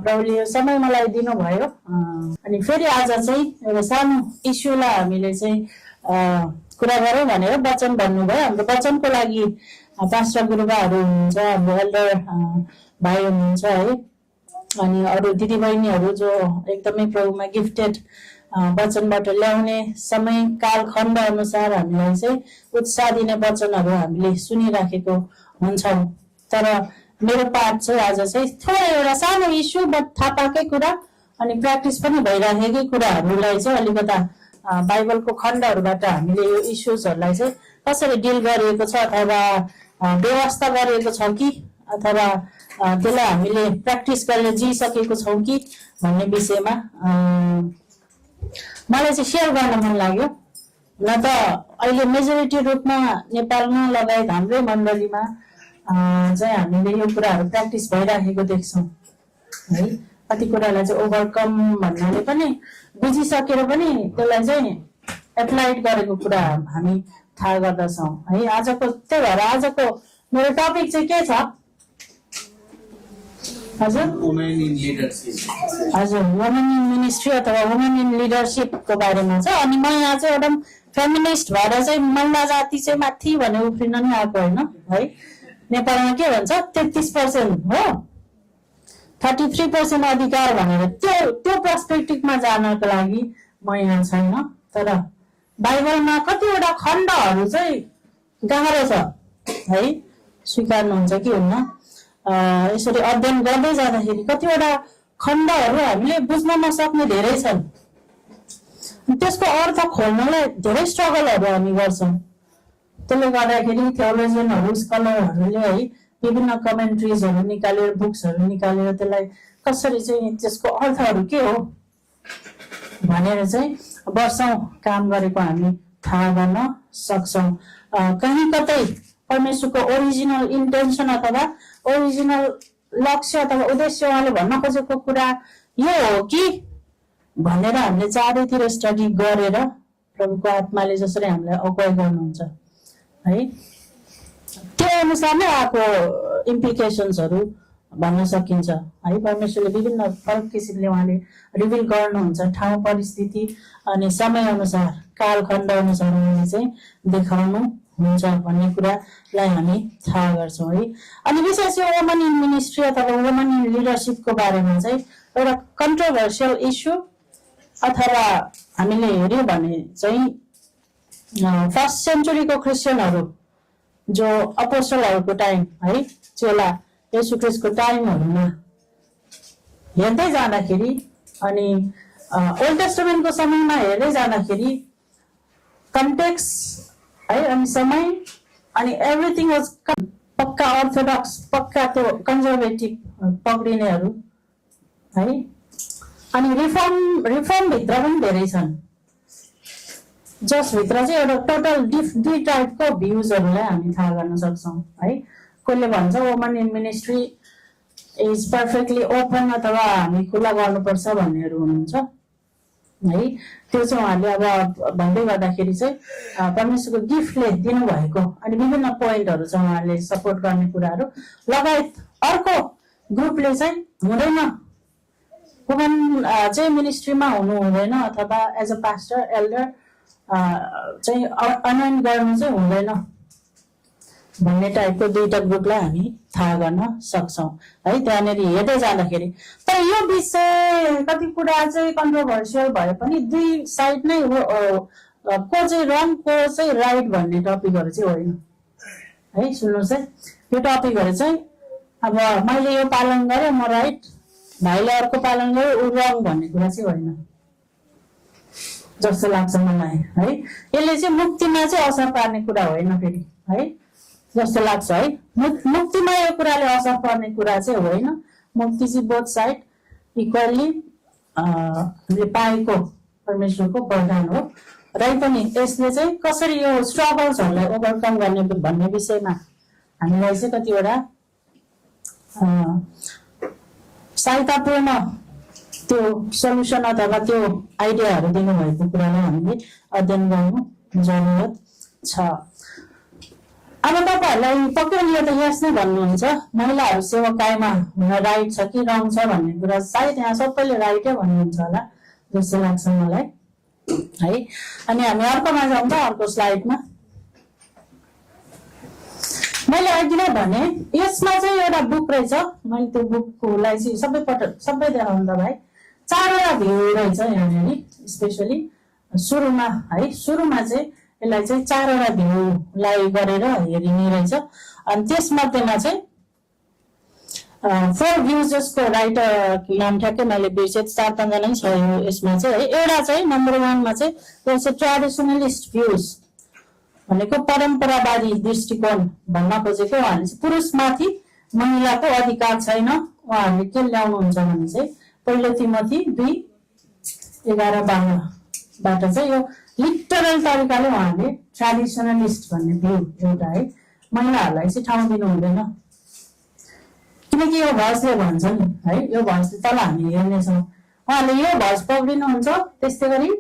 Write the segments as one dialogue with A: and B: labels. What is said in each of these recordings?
A: प्रभुले यो समय मलाई दिनुभयो। अनि फेरि आज चाहिँ एउटा सानो इस्युलाई हामीले चाहिँ कुरा गरौँ भनेर वचन भन्नुभयो। हाम्रो वचनको लागि पास्टर गुरुबाहरू हुनुहुन्छ, हाम्रो एल्डर भाइ हुनुहुन्छ है, अनि अरू दिदीबहिनीहरू जो एकदमै प्रभुमा गिफ्टेड वचनबाट ल्याउने समय कालखण्ड अनुसार हामीलाई चाहिँ उत्साह दिने वचनहरू हामीले सुनिराखेको हुन्छौँ। तर मेरो पाठ चाहिँ आज चाहिँ थोरै एउटा सानो इस्यु बट थाहा पाएकै कुरा अनि प्र्याक्टिस पनि भइराखेकै कुराहरूलाई चाहिँ अलिकता बाइबलको खण्डहरूबाट हामीले यो इस्युजहरूलाई चाहिँ कसरी डिल गरिएको छ अथवा व्यवस्था गरिएको छ कि अथवा त्यसलाई हामीले प्र्याक्टिस गरेर जिइसकेको छौँ कि भन्ने विषयमा मलाई चाहिँ सेयर गर्न मन लाग्यो। न त अहिले मेजोरिटी रूपमा नेपालमा लगायत हाम्रै मण्डलीमा चाहिँ हामीले यो कुराहरू प्र्याक्टिस भइराखेको देख्छौँ है। कति कुरालाई चाहिँ ओभरकम भन्नाले पनि बुझिसकेर पनि त्यसलाई चाहिँ एप्लाइड गरेको कुरा हामी थाहा गर्दछौँ है। आजको त्यही भएर आजको मेरो टपिक चाहिँ के छ हजुर? हजुर, वुमेन इन मिनिस्ट्री अथवा वुमेन इन लिडरसिपको बारेमा छ। अनि म यहाँ चाहिँ एउटा फेमिनिस्ट भएर चाहिँ महिला जाति चाहिँ माथि भने उफ्रिन नि आएको होइन है। नेपालमा के भन्छ 33% हो, 33% अधिकार भनेर त्यो पर्सपेक्टिभमा जानको लागि म यहाँ छैन। तर बाइबलमा कतिवटा खण्डहरू चाहिँ गाह्रो छ है, स्वीकार्नुहुन्छ कि हुन्न? यसरी अध्ययन गर्दै जाँदाखेरि कतिवटा खण्डहरू हामीले बुझ्न नसक्ने धेरै छन्। त्यसको अर्थ खोल्नलाई धेरै स्ट्रगलहरू हामी गर्छौँ। त्यसले गर्दाखेरि थियोलोजियनहरू स्कलरहरूले है विभिन्न कमेन्ट्रिजहरू निकालेर बुक्सहरू निकालेर त्यसलाई कसरी चाहिँ त्यसको अर्थहरू के हो भनेर चाहिँ वर्षौं काम गरेको हामी थाहा गर्न सक्छौँ। कहीँ कतै परमेश्वरको ओरिजिनल इन्टेन्सन अथवा ओरिजिनल लक्ष्य अथवा उद्देश्य उहाँले भन्न खोजेको कुरा यो हो कि भनेर हामीले चारैतिर स्टडी गरेर प्रभुको आत्माले जसरी हामीलाई अगुवाई गर्नुहुन्छ है, त्यो अनुसार नै आएको इम्प्लिकेसन्सहरू भन्न सकिन्छ है। परमेश्वरले विभिन्न फरक किसिमले उहाँले रिभिल गर्नुहुन्छ, ठाउँ परिस्थिति अनि समय अनुसार कालखण्ड अनुसार उहाँले चाहिँ देखाउनु हुन्छ भन्ने कुरालाई हामी थाहा गर्छौँ है। अनि विशेष यो वुमन इन मिनिस्ट्री अथवा वुमन इन लिडरसिपको बारेमा चाहिँ एउटा कन्ट्रोभर्सियल इस्यु अथवा हामीले हेर्यौँ भने चाहिँ फर्स्ट सेन्चुरीको क्रिस्चियनहरू जो अपोस्टलहरूको टाइम है, चेला येशू ख्रीष्टको टाइमहरूमा हेर्दै जाँदाखेरि अनि ओल्ड टेस्टामेन्टको समयमा हेर्दै जाँदाखेरि कन्टेक्स्ट है अनि समय अनि एभ्रिथिङ वाज पक्का अर्थोडक्स, पक्का त्यो कन्जर्भेटिभ पक्रिनेहरू है। अनि रिफर्म भित्र पनि धेरै छन्, जसभित्र चाहिँ एउटा टोटल दुई टाइपको भ्युजहरूलाई हामी थाहा गर्न सक्छौँ है। कसले भन्छ woman in ministry is perfectly open अथवा हामी खुला गर्नुपर्छ भन्नेहरू हुनुहुन्छ है। त्यो चाहिँ उहाँले अब भन्दै गर्दाखेरि चाहिँ परमेश्वरको गिफ्टले दिनुभएको अनि विभिन्न पोइन्टहरू चाहिँ उहाँले सपोर्ट गर्ने कुराहरू लगायत अर्को ग्रुपले चाहिँ हुँदैन, वुमन चाहिँ मिनिस्ट्रीमा हुनु हुँदैन अथवा एज अ पास्टर एल्डर चाहिँ अनयन गर्नु चाहिँ हुँदैन भन्ने टाइपको दुईटा ग्रुपलाई हामी थाहा गर्न सक्छौँ है त्यहाँनिर हेर्दै जाँदाखेरि। तर यो विषय कति कुरा चाहिँ कन्ट्रोभर्सियल भए पनि दुई साइड नै को चाहिँ रङ को चाहिँ राइट भन्ने टपिकहरू चाहिँ होइन है। सुन्नुहोस् है, यो टपिकहरू चाहिँ अब मैले यो पालन गरेँ म राइट, भाइले अर्को पालन गर्यो ऊ रङ भन्ने कुरा चाहिँ होइन जस्तो लाग्छ मलाई है। यसले चाहिँ मुक्तिमा चाहिँ असर पार्ने कुरा होइन फेरि है जस्तो लाग्छ है। मुक्तिमा यो कुराले असर पर्ने कुरा चाहिँ होइन। मुक्ति चाहिँ बोथ साइड इक्वली हामीले पाएको परमेश्वरको वरदान हो। र पनि यसले चाहिँ कसरी यो स्ट्रगल्सहरूलाई ओभरकम गर्ने भन्ने विषयमा हामीलाई चाहिँ कतिवटा सहायतापूर्ण त्यो सल्युसन अथवा त्यो आइडियाहरू दिनुभएको कुरालाई हामीले अध्ययन गर्नु जरुरत छ। अब तपाईहरुलाई पक्कै यो त यस नै भन्नुहुन्छ महिलाहरू सेवाकायमा हुन राइट छ कि रङ छ भन्ने कुरा सायद यहाँ सबैले राइटै भन्नुहुन्छ होला जस्तो लाग्छ मलाई है। अनि हामी अर्कोमा जाउँ त, अर्को स्लाइडमा। मैले अघि नै भने यसमा चाहिँ एउटा बुक रहेछ, मैले त्यो बुककोलाई चाहिँ सबै देखाउनु त भाइ 4वटा भ्यू रहेछ यहाँनिर। स्पेशली सुरुमा है, सुरुमा चाहिँ यसलाई चाहिँ 4वटा भ्यूलाई गरेर हेरिने रहेछ। अनि त्यसमध्येमा चाहिँ 4 भ्यूज जसको राइटर नाम ठ्याक्कै मैले बिर्सेँ, 4-5 जना छ यसमा चाहिँ है। एउटा चाहिँ नम्बर 1 मा चाहिँ ट्रेडिसनलिस्ट भ्यूज भनेको परम्परावादी दृष्टिकोण भन्न खोजेको उहाँले चाहिँ पुरुषमाथि महिलाको अधिकार छैन। उहाँहरूले के ल्याउनुहुन्छ भने चाहिँ पहिलो तिमोथी 2:11-12 बाट चाहिँ यो लिटरल तरिकाले उहाँले ट्रेडिसनलिस्ट भन्ने भ्यू एउटा है, महिलाहरूलाई चाहिँ ठाउँ दिनु हुँदैन। किनकि यो भर्सले भन्छ नि है, यो भर्सले तल हामी हेर्नेछौँ, उहाँले यो भर्स पक्रिनुहुन्छ। त्यस्तै गरी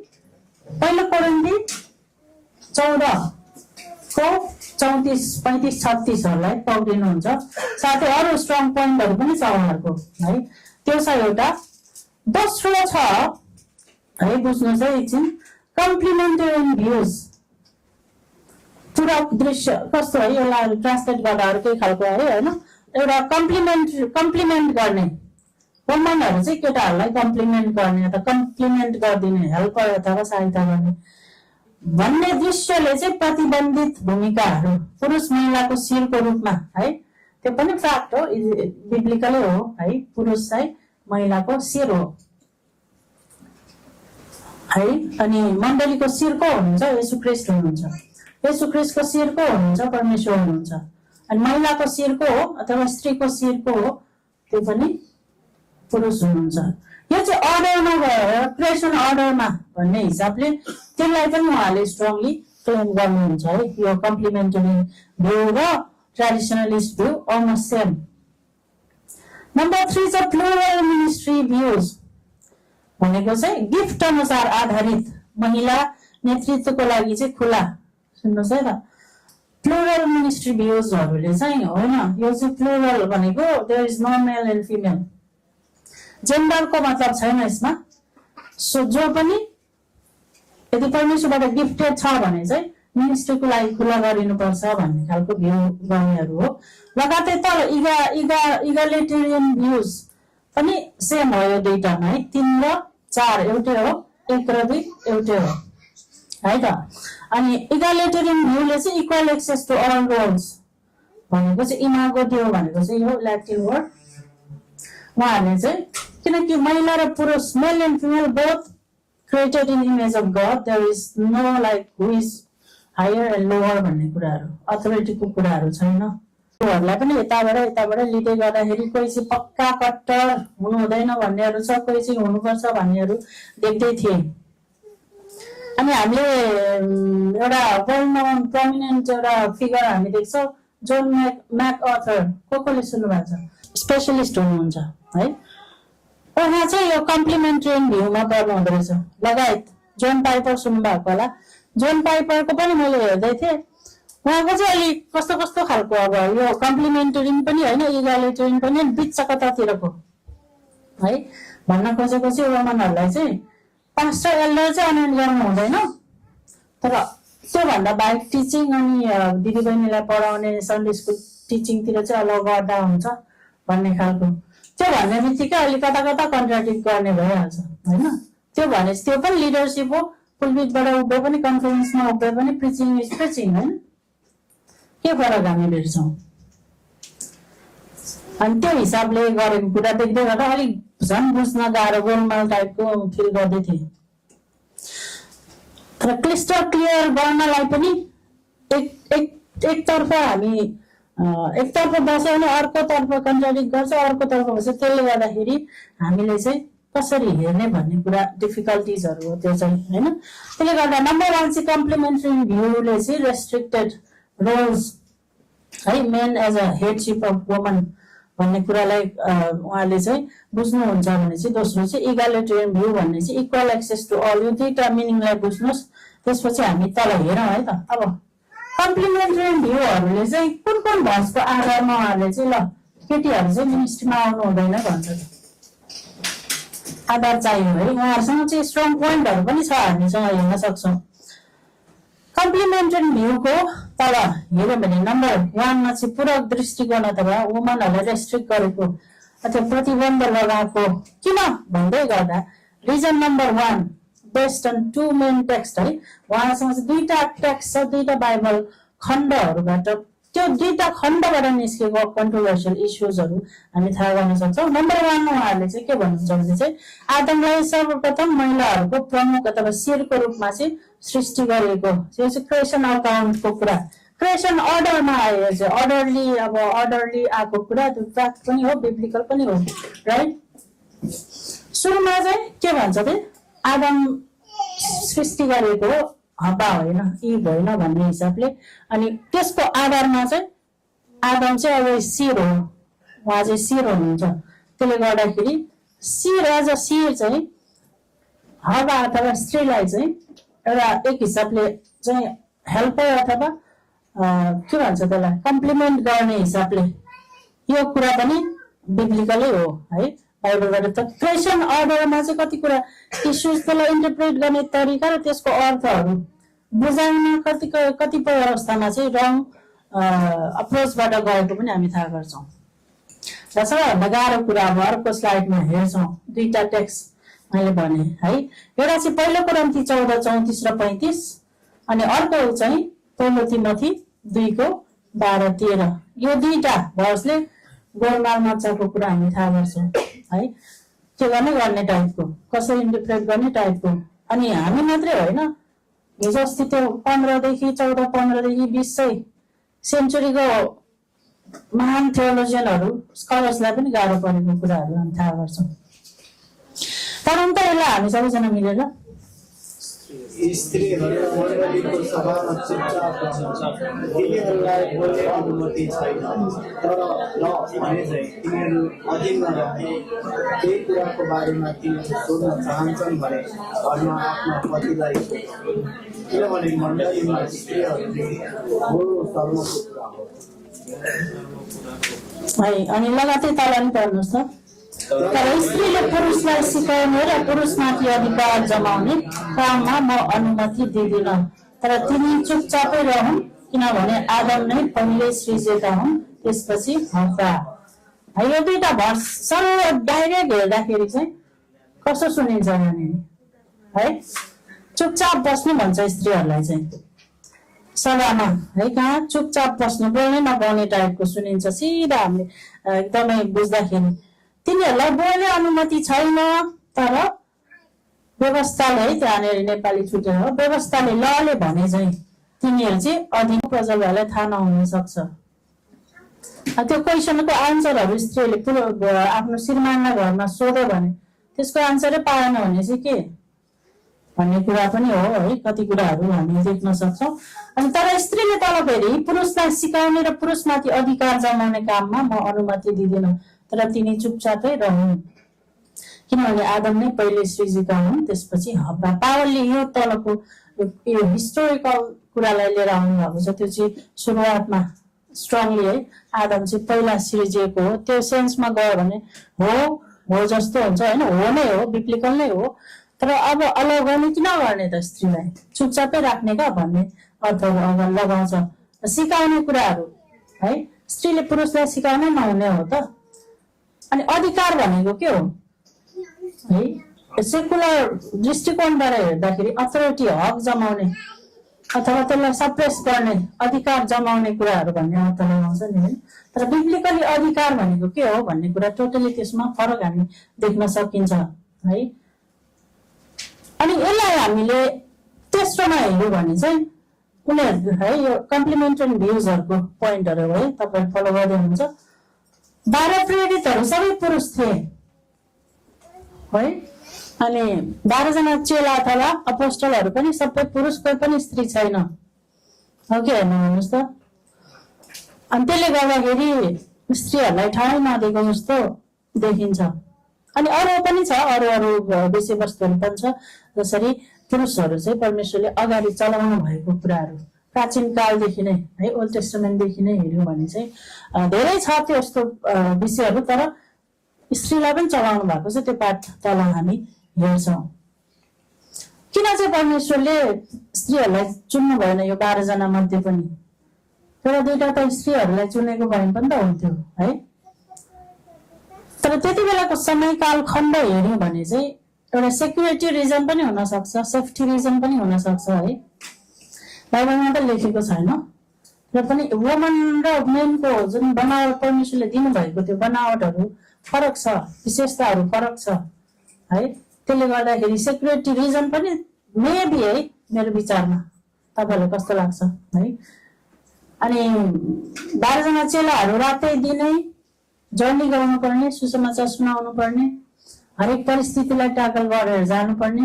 A: पहिलो कोरिन्थी 14 को 34, 35, 36हरूलाई पक्रिनुहुन्छ। साथै अरू स्ट्रङ पोइन्टहरू पनि छ उहाँहरूको है। त्यो छ एउटा। दोस्रो छ है, बुझ्नुहोस् है एकछिन, कम्प्लिमेन्टरी भ्यूज। पूरक दृश्य कस्तो है, यसलाई ट्रान्सलेट गर्दा अर्कै खालको है होइन। एउटा कम्प्लिमेन्ट गर्ने, वुमनहरू चाहिँ केटाहरूलाई कम्प्लिमेन्ट गर्ने अथवा कम्प्लिमेन्ट गरिदिने, हेल्पर अथवा सहायता गर्ने भन्ने दृश्यले चाहिँ प्रतिबन्धित भूमिकाहरू पुरुष महिलाको शिरको रूपमा है, त्यो पनि फ्याक्ट हो, बिब्लिकलै हो है। पुरुष चाहिँ महिलाको शिर हो है। अनि मण्डलीको शिर को हुनुहुन्छ? येशू ख्रीष्ट हुनुहुन्छ। येशू ख्रीष्टको शिर को हुनुहुन्छ? परमेश्वर हुनुहुन्छ। अनि महिलाको शिर को हो अथवा स्त्रीको शिर को हो? त्यो पनि पुरुष हुनुहुन्छ। यो चाहिँ अर्डरमा गएर क्रिएसन अर्डरमा भन्ने हिसाबले त्यसलाई पनि उहाँले स्ट्रङली क्लेम गर्नुहुन्छ है। यो कम्प्लिमेन्टरी भ्यू र ट्रेडिसनलिस्ट भ्यू अलमोस्ट सेम। नम्बर 3 छ प्लुरल मिनिस्ट्री भ्यूज भनेको चाहिँ गिफ्ट अनुसार आधारित महिला नेतृत्वको लागि चाहिँ खुला। सुन्नुहोस् है त, प्लुरल मिनिस्ट्री भ्यूजहरूले चाहिँ होइन, यो चाहिँ प्लुरल भनेको there is no male and female, जेन्डरको मतलब छैन यसमा। सो जो पनि यदि परमेश्वरबाट गिफ्टेड छ भने चाहिँ मिनिस्ट्रीको लागि खुला गरिनुपर्छ भन्ने खालको भ्यू गर्नेहरू हो। लगातार तल इगालिटेरियन भ्यूज पनि सेम हो यो दुईटामा है। 3 र 4 एउटै हो, 1 र 2 एउटै हो है त। अनि इगालिटेरियन भ्यूले चाहिँ equal access to all roles भनेको चाहिँ इमागो दियो भनेको चाहिँ यो ल्याटिन वर्ड। उहाँहरूले चाहिँ किनकि महिला र पुरुष male and female both created in image of God, there is no like who is higher and lower भन्ने कुराहरू, अथोरिटीको कुराहरू छैन। उहाँहरूलाई पनि यताबाट लिँदै गर्दाखेरि कोही चाहिँ पक्का कट्टर हुनु हुँदैन भन्नेहरू छ, कोही चाहिँ हुनुपर्छ भन्नेहरू देख्दै थिए। अनि हामीले एउटा वेल नोन प्रोमिनेन्ट एउटा फिगर हामी देख्छौँ, जोन म्याकअर्थर। कसले सुन्नु भएको छ? स्पेसलिस्ट हुनुहुन्छ है। उहाँ चाहिँ यो कम्प्लिमेन्टरी भ्यूमा पर्नु हुँदो रहेछ। लगायत जोन पाइपर सुन्नु भएको होला, जोन पाइपरको पनि मैले हेर्दै थिएँ। उहाँको चाहिँ अलिक कस्तो कस्तो खालको, अब यो कम्प्लिमेन्टरी पनि होइन, इगालिटेरियन पनि बिच कतातिरको है भन्न खोजेको चाहिँ वुमनहरूलाई चाहिँ पास्टर एल्डर चाहिँ अनलाइन गर्नु हुँदैन, तर त्योभन्दा बाहेक टिचिङ अनि दिदीबहिनीलाई पढाउने सन्डे स्कुल टिचिङतिर चाहिँ अलाउ गर्दा हुन्छ भन्ने खालको। त्यो भन्ने बित्तिकै अलिक कता कता कन्ट्राडिक्ट गर्ने भइहाल्छ होइन। त्यो भने त्यो पनि लिडरसिप हो, पुलपिटबाट उभिए पनि, कन्फरेन्समा उभिए पनि प्रिचिङ इज प्रिचिङ होइन। के फरक हामी भेट्छौँ? अनि त्यो हिसाबले गरेको कुरा देख्दै गर्दा अलिक झन् बुझ्न गाह्रो गोलमाल टाइपको फिल गर्दै थिएँ। र क्लिस्टर क्लियर गर्नलाई पनि एकतर्फ हामी एकतर्फ बस्यो भने अर्कोतर्फ कन्ट्राडिक्ट गर्छ, अर्कोतर्फ बस्छ। त्यसले गर्दाखेरि हामीले चाहिँ कसरी हेर्ने भन्ने कुरा डिफिकल्टिजहरू हो त्यो चाहिँ होइन। त्यसले गर्दा नम्बर 1 चाहिँ कम्प्लिमेन्टरी भ्यूले चाहिँ रेस्ट्रिक्टेड रोल्स है, man as a headship of woman भन्ने कुरालाई उहाँले चाहिँ बुझ्नुहुन्छ भने चाहिँ दोस्रो चाहिँ इगालिटेरियन भ्यू भन्ने चाहिँ इक्वल एक्सेस टु अल। यो दुईटा मिनिङलाई बुझ्नुहोस्, त्यसपछि हामी तल हेरौँ है त। अब कम्प्लिमेन्ट्री भ्यूहरूले चाहिँ कुन भर्सको आधारमा उहाँहरूले चाहिँ ल केटीहरू चाहिँ मिनिस्ट्रीमा आउनु हुँदैन भन्छ आधार चाहियो है। उहाँहरूसँग चाहिँ स्ट्रङ पोइन्टहरू पनि छ, हामीसँग हेर्न सक्छौँ। कम्प्लिमेन्ट्री भ्यूको तल हेऱ्यो भने नम्बर 1 मा चाहिँ पूरक दृष्टिकोण अथवा वुमनहरूलाई रेस्ट्रिक्ट गरेको अथवा प्रतिबन्ध लगाएको किन भन्दै गर्दा reason number 1 based on 2 main text है। उहाँसँग चाहिँ 2टा टेक्स्ट छ, 2टा बाइबल खण्डहरूबाट, त्यो 2टा खण्डबाट निस्केको कन्ट्रोभर्सियल इस्युजहरू हामी थाहा गर्न सक्छौँ। नम्बर 1 मा उहाँहरूले चाहिँ के भन्नुहुन्छ भने चाहिँ आदमलाई सर्वप्रथम महिलाहरूको प्रमुख अथवा शिरको रूपमा चाहिँ सृष्टि गरिएको, यो चाहिँ क्रिएसन अकाउन्टको कुरा, क्रिएसन अर्डरमा आयो चाहिँ अर्डरली आएको कुरा, त्यो फ्याक्ट पनि हो, बिब्लिकल पनि हो, राइट। सुरुमा चाहिँ के भन्छ त आदम सृष्टि गरेको हब्बा होइन, इभ होइन भन्ने हिसाबले, अनि त्यसको आधारमा चाहिँ आदम चाहिँ अब शिर हो, उहाँ चाहिँ शिर हुनुहुन्छ। त्यसले गर्दाखेरि शिर चाहिँ हब्बा अथवा स्त्रीलाई चाहिँ एउटा एक हिसाबले चाहिँ हेल्पर अथवा के भन्छ त्यसलाई कम्प्लिमेन्ट गर्ने हिसाबले यो कुरा पनि बिब्लिकलै हो है। बाइबलबाट त क्रिएसन अर्डरमा चाहिँ कति कुरा इस्युज त्यसलाई इन्टरप्रेट गर्ने तरिका र त्यसको अर्थहरू बुझाउन कतिपय अवस्थामा चाहिँ रङ अप्रोचबाट गएको पनि हामी थाहा गर्छौँ। र सबैभन्दा गाह्रो कुरा अब अर्को स्लाइडमा हेर्छौँ, 2टा टेक्स्ट मैले भने है। एउटा चाहिँ पहिलो कोरिन्थी 14:34 र 35 अनि अर्को चाहिँ पहिलो तिमोथी 2:12-13। यो 2टा भर्सले गोलमाल मचाएको कुरा हामी थाहा गर्छौँ है, के गर्ने टाइपको, कसरी इन्टरप्रेट गर्ने टाइपको। अनि हामी मात्रै होइन, हिजो अस्ति त्यो 15देखि 20 सेन्चुरीको महान थियोलोजियनहरू स्कलर्सलाई पनि गाह्रो परेको कुराहरू हामी थाहा गर्छौँ। तर यसलाई हामी सबैजना मिलेर
B: स्त्रीहरू मण्डलीको सभामा चुपचाप बस्छन्, तिनीहरूलाई बोल्ने अनुमति छैन, तर ल भने चाहिँ तिनीहरू अधीनमा रहे। केही कुराको बारेमा तिनीहरू सोध्न चाहन्छन् भने घरमा आफ्ना पतिलाई किनभने मण्डलीमा स्त्रीहरूले बोल्नु सर्वको कुरा हो
A: है। अनि लगातार तल पनि पढ्नुहोस् त। तर स्त्रीले पुरुषलाई सिकाउने र पुरुषमाथि अधिकार जमाउने काममा म अनुमति दिँदिन, तर तिनी चुपचापै रहन्, किनभने आदम नै पहिले सृजेका हुन्, त्यसपछि हव्वा। यो 2टा भर्स सर्व डाइरेक्ट हेर्दाखेरि चाहिँ कस्तो सुनिन्छ यहाँनिर है। चुपचाप बस्नु भन्छ स्त्रीहरूलाई चाहिँ सभामा है, कहाँ चुपचाप बस्नु, बोल्नै नपाउने टाइपको सुनिन्छ सिधा हामीले एकदमै बुझ्दाखेरि। तिनीहरूलाई बोल्ने अनुमति छैन, तर व्यवस्थाले है, त्यहाँनिर नेपाली छुटेर हो, व्यवस्थाले लले भने चाहिँ तिनीहरू चाहिँ अधीन प्रजालाई थाहा नहुन सक्छ। त्यो क्वेसनको आन्सरहरू स्त्रीले आफ्नो श्रीमानलाई घरमा सोध्यो भने त्यसको आन्सरै पाएन भने चाहिँ के भन्ने कुरा पनि हो है। कति कुराहरू हामीले देख्न सक्छौँ। अनि तर स्त्रीले तल फेरि पुरुषलाई सिकाउने र पुरुषमाथि अधिकार जमाउने काममा म अनुमति दिँदिन, तर तिनी चुपचापै रहन्, किनभने आदम नै पहिले सृजिका हुन्, त्यसपछि हव्वा। पावलले यो तलको यो हिस्टोरिकल कुरालाई लिएर आउनु भएको छ। त्यो चाहिँ सुरुवातमा स्ट्रङली है, आदम चाहिँ पहिला सृजिएको हो, त्यो सेन्समा गयो भने हो जस्तो हुन्छ होइन, हो नै हो, बिब्लिकल नै हो। तर अब अलग गर्ने किन गर्ने त, स्त्रीलाई चुपचापै राख्ने का भन्ने अर्थहरू लगाउँछ। सिकाउने कुराहरू है, स्त्रीले पुरुषलाई सिकाउनै नहुने हो त। अनि अधिकार भनेको के हो है, सेकुलर दृष्टिकोणबाट हेर्दाखेरि अथोरिटी, हक जमाउने अथवा त्यसलाई सप्रेस गर्ने, अधिकार जमाउने कुराहरू भन्ने अर्थ लगाउँछ नि है। तर बिब्लिकली अधिकार भनेको के हो भन्ने कुरा टोटली त्यसमा फरक हामी देख्न सकिन्छ है। अनि यसलाई हामीले तेस्रोमा हेर्यो भने चाहिँ उनीहरू है, यो कम्प्लिमेन्ट्री भ्युजहरूको पोइन्टहरू है, तपाईँ फलो गर्दै हुनुहुन्छ। 12 प्रेरितहरू सबै पुरुष थिए है, अनि 12 जना चेला अथवा अपोस्टलहरू पनि सबै पुरुष, कोही पनि स्त्री छैन हो कि हेर्नु भन्नुहोस् त। अनि त्यसले गर्दाखेरि स्त्रीहरूलाई ठाउँ नदिएको जस्तो देखिन्छ। अनि अरू पनि छ, अरू विषयवस्तुहरू पनि छ, जसरी पुरुषहरू चाहिँ परमेश्वरले अगाडि चलाउनु भएको कुराहरू प्राचीन कालदेखि नै है ओल्ड टेस्टामेन्टदेखि नै हेर्यौँ भने चाहिँ धेरै छ त्यो यस्तो विषयहरू, तर स्त्रीलाई पनि चलाउनु भएको छ। त्यो पाठ तल हामी हेर्छौँ। किन चाहिँ परमेश्वरले स्त्रीहरूलाई चुन्नु भएन यो 12 जना मध्ये पनि? तर दुईटा त स्त्रीहरूलाई चुनेको भए पनि त हुन्थ्यो है। तर त्यति बेलाको समयकाल खण्ड हेर्यौँ भने चाहिँ एउटा सेक्युरिटी रिजन पनि हुन सक्छ, सेफ्टी रिजन पनि हुन सक्छ है। बाइबलमा त लेखेको छैन, र पनि वुमन र मेनको जुन बनावट परमेश्वरले दिनुभएको त्यो बनावटहरू फरक छ, विशेषताहरू फरक छ है। त्यसले गर्दाखेरि सेक्युरिटी रिजन पनि मेबी है, मेरो विचारमा। तपाईँहरूलाई कस्तो लाग्छ है? अनि 12 जना चेलाहरू रातै दिनै जर्नी गर्नु पर्ने, सुसमाचार सुनाउनु पर्ने, हरेक परिस्थितिलाई ट्याकल गरेर जानुपर्ने,